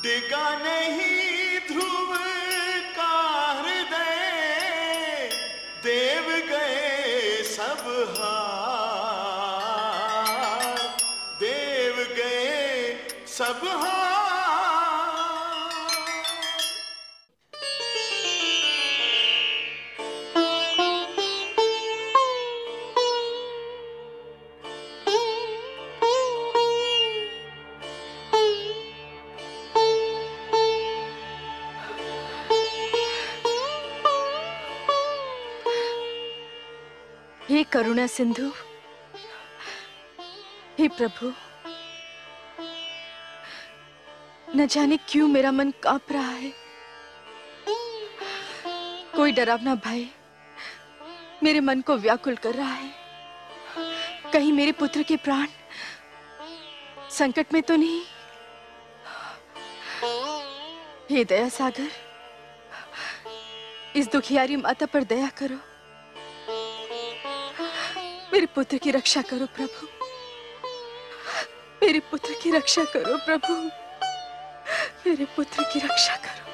डिगा नहीं ध्रुव का हृदय, देव गए सब हार। देव गए सब हार। हे करुणा सिंधु, हे प्रभु, न जाने क्यों मेरा मन कांप रहा है। कोई डरावना भय मेरे मन को व्याकुल कर रहा है। कहीं मेरे पुत्र के प्राण संकट में तो नहीं। हे दया सागर, इस दुखियारी माता पर दया करो। मेरे पुत्र की रक्षा करो प्रभु। मेरे पुत्र की रक्षा करो प्रभु। मेरे पुत्र की रक्षा करो।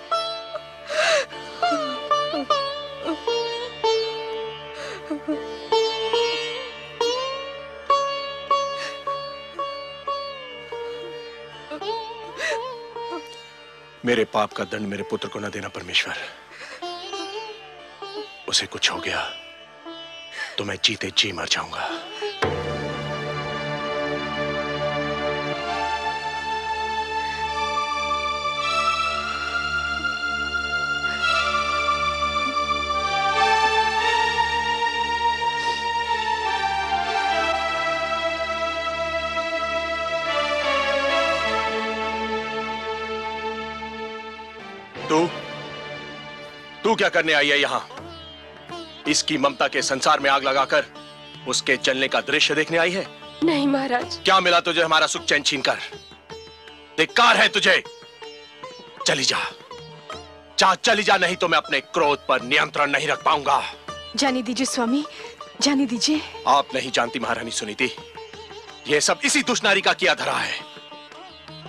मेरे पाप का दंड मेरे पुत्र को न देना परमेश्वर। उसे कुछ हो गया तो मैं जीते जी मर जाऊंगा। तू क्या करने आई है यहां? इसकी ममता के संसार में आग लगाकर उसके जलने का दृश्य देखने आई है? नहीं महाराज। क्या मिला तुझे हमारा सुख चैन छीनकर? धिक्कार है तुझे। चली जा, चली जा, नहीं तो मैं अपने क्रोध पर नियंत्रण नहीं रख पाऊंगा। जाने दीजिए स्वामी, जाने दीजिए। आप नहीं जानती महारानी सुनीति, यह सब इसी दुष्नारी का किया धरा है।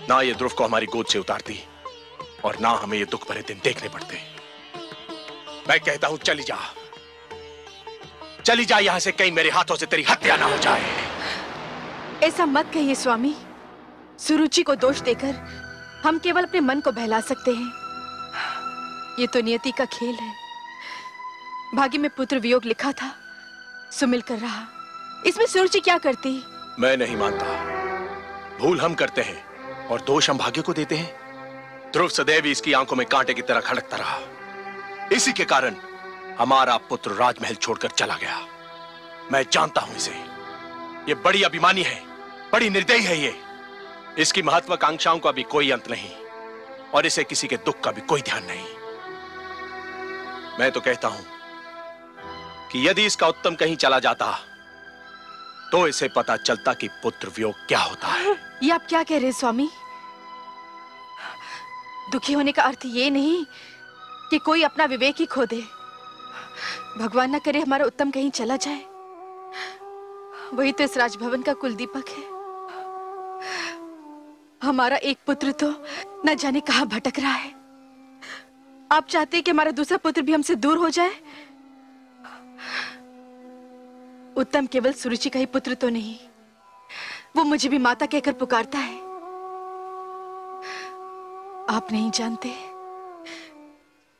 ना ये ध्रुव को हमारी गोद से उतारती और ना हमें ये दुख भरे दिन देखने पड़ते। मैं कहता हूं चली जा, चली जा यहां से, कहीं मेरे हाथों से तेरी हत्या ना हो जाए। ऐसा मत कहिए स्वामी। सुरुचि को दोष देकर हम केवल अपने मन को बहला सकते हैं। ये तो नियति का खेल है। भाग्य में पुत्र वियोग लिखा था, सुमिल कर रहा। इसमें सुरुचि क्या करती? मैं नहीं मानता। भूल हम करते हैं और दोष हम भाग्य को देते हैं। ध्रुव सदैव इसकी आंखों में कांटे की तरह खड़कता रहा। इसी के कारण हमारा पुत्र राजमहल छोड़कर चला गया। मैं जानता हूं इसे। ये बड़ी अभिमानी है, बड़ी निर्दयी है ये। इसकी महत्वाकांक्षाओं का भी कोई अंत नहीं और इसे किसी के दुख का भी कोई ध्यान नहीं। मैं तो कहता हूं कि यदि इसका उत्तम कहीं चला जाता तो इसे पता चलता कि पुत्र वियोग क्या होता है। ये आप क्या कह रहे हैं स्वामी? दुखी होने का अर्थ ये नहीं कि कोई अपना विवेक ही खो दे। भगवान ना करे हमारा उत्तम कहीं चला जाए। वही तो इस राजभवन का कुलदीपक है। हमारा एक पुत्र तो न जाने कहां भटक रहा है। आप चाहते हैं कि हमारा दूसरा पुत्र भी हमसे दूर हो जाए? उत्तम केवल सुरुचि का ही पुत्र तो नहीं, वो मुझे भी माता कहकर पुकारता है। आप नहीं जानते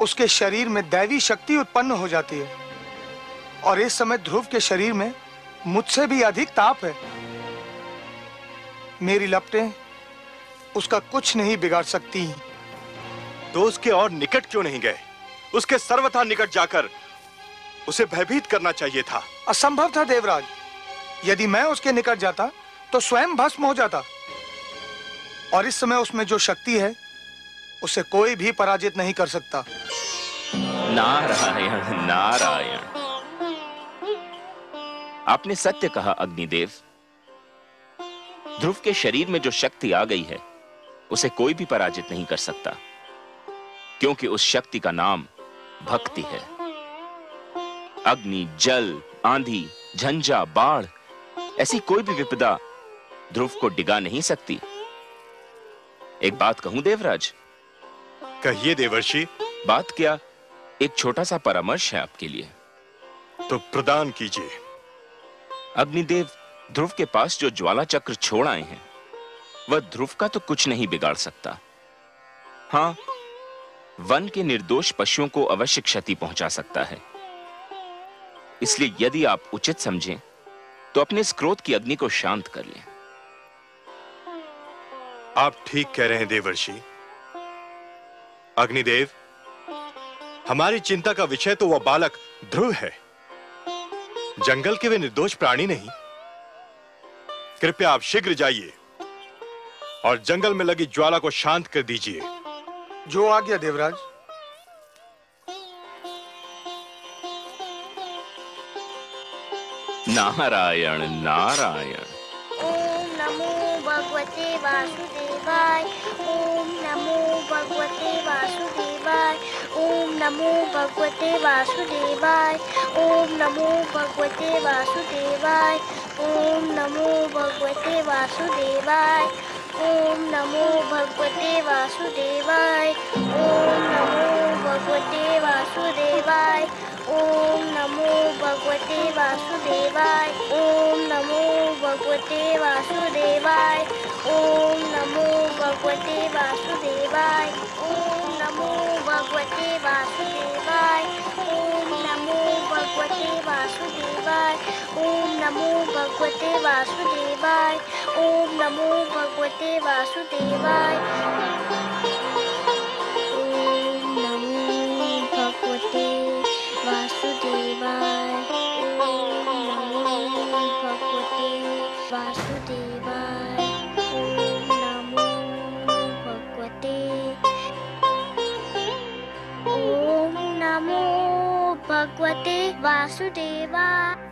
उसके शरीर में दैवी शक्ति उत्पन्न हो जाती है और इस समय ध्रुव के शरीर में मुझसे भी अधिक ताप है। मेरी लपटें उसका कुछ नहीं बिगाड़ सकती। तो उसके और निकट क्यों नहीं गए? उसके सर्वथा निकट जाकर उसे भयभीत करना चाहिए था। असंभव था देवराज। यदि मैं उसके निकट जाता तो स्वयं भस्म हो जाता और इस समय उसमें जो शक्ति है उसे कोई भी पराजित नहीं कर सकता। नारायण नारायण, आपने सत्य कहा अग्निदेव। ध्रुव के शरीर में जो शक्ति आ गई है उसे कोई भी पराजित नहीं कर सकता, क्योंकि उस शक्ति का नाम भक्ति है। अग्नि, जल, आंधी, झंझा, बाढ़, ऐसी कोई भी विपदा ध्रुव को डिगा नहीं सकती। एक बात कहूं देवराज? कहिए देवर्षि। बात क्या, एक छोटा सा परामर्श है आपके लिए। तो प्रदान कीजिए। अग्निदेव, ध्रुव के पास जो ज्वाला चक्र छोड़ आए हैं वह ध्रुव का तो कुछ नहीं बिगाड़ सकता। हां, वन के निर्दोष पशुओं को अवश्य क्षति पहुंचा सकता है। इसलिए यदि आप उचित समझें तो अपने इस क्रोध की अग्नि को शांत कर लें। आप ठीक कह रहे हैं देवर्षि। अग्निदेव, हमारी चिंता का विषय तो वह बालक ध्रुव है, जंगल के वे निर्दोष प्राणी नहीं। कृपया आप शीघ्र जाइए और जंगल में लगी ज्वाला को शांत कर दीजिए। जो आज्ञा देवराज। नारायण नारायण। ओम नमो भगवते वासुदेवाय। ओम नमो भगवते वासुदेवाय। ओम नमो भगवते वासुदेवाय। ओम नमो भगवते वासुदेवाय। ओम नमो भगवते वासुदेवाय। ओम नमो भगवते वासुदेवाय। ओम नमो भगवते वासुदेवाय। ओम नमो भगवते वासुदेवाय। ओम नमो भगवते वासुदेवाय। ओम नमो भगवते वासुदेवाय। ओम नमो भगवते वासुदेवाय। ओम नमो भगवते वासुदेवाय। ओम नमो भगवते वासुदेवाय। ओम नमो भगवते वासुदेवाय। ओम नमो भगवते वासुदेवाय। ओम नमो भगवते वासुदेवाय। ओम नमो भगवते। ओम नमो भगवते वासुदेवाय।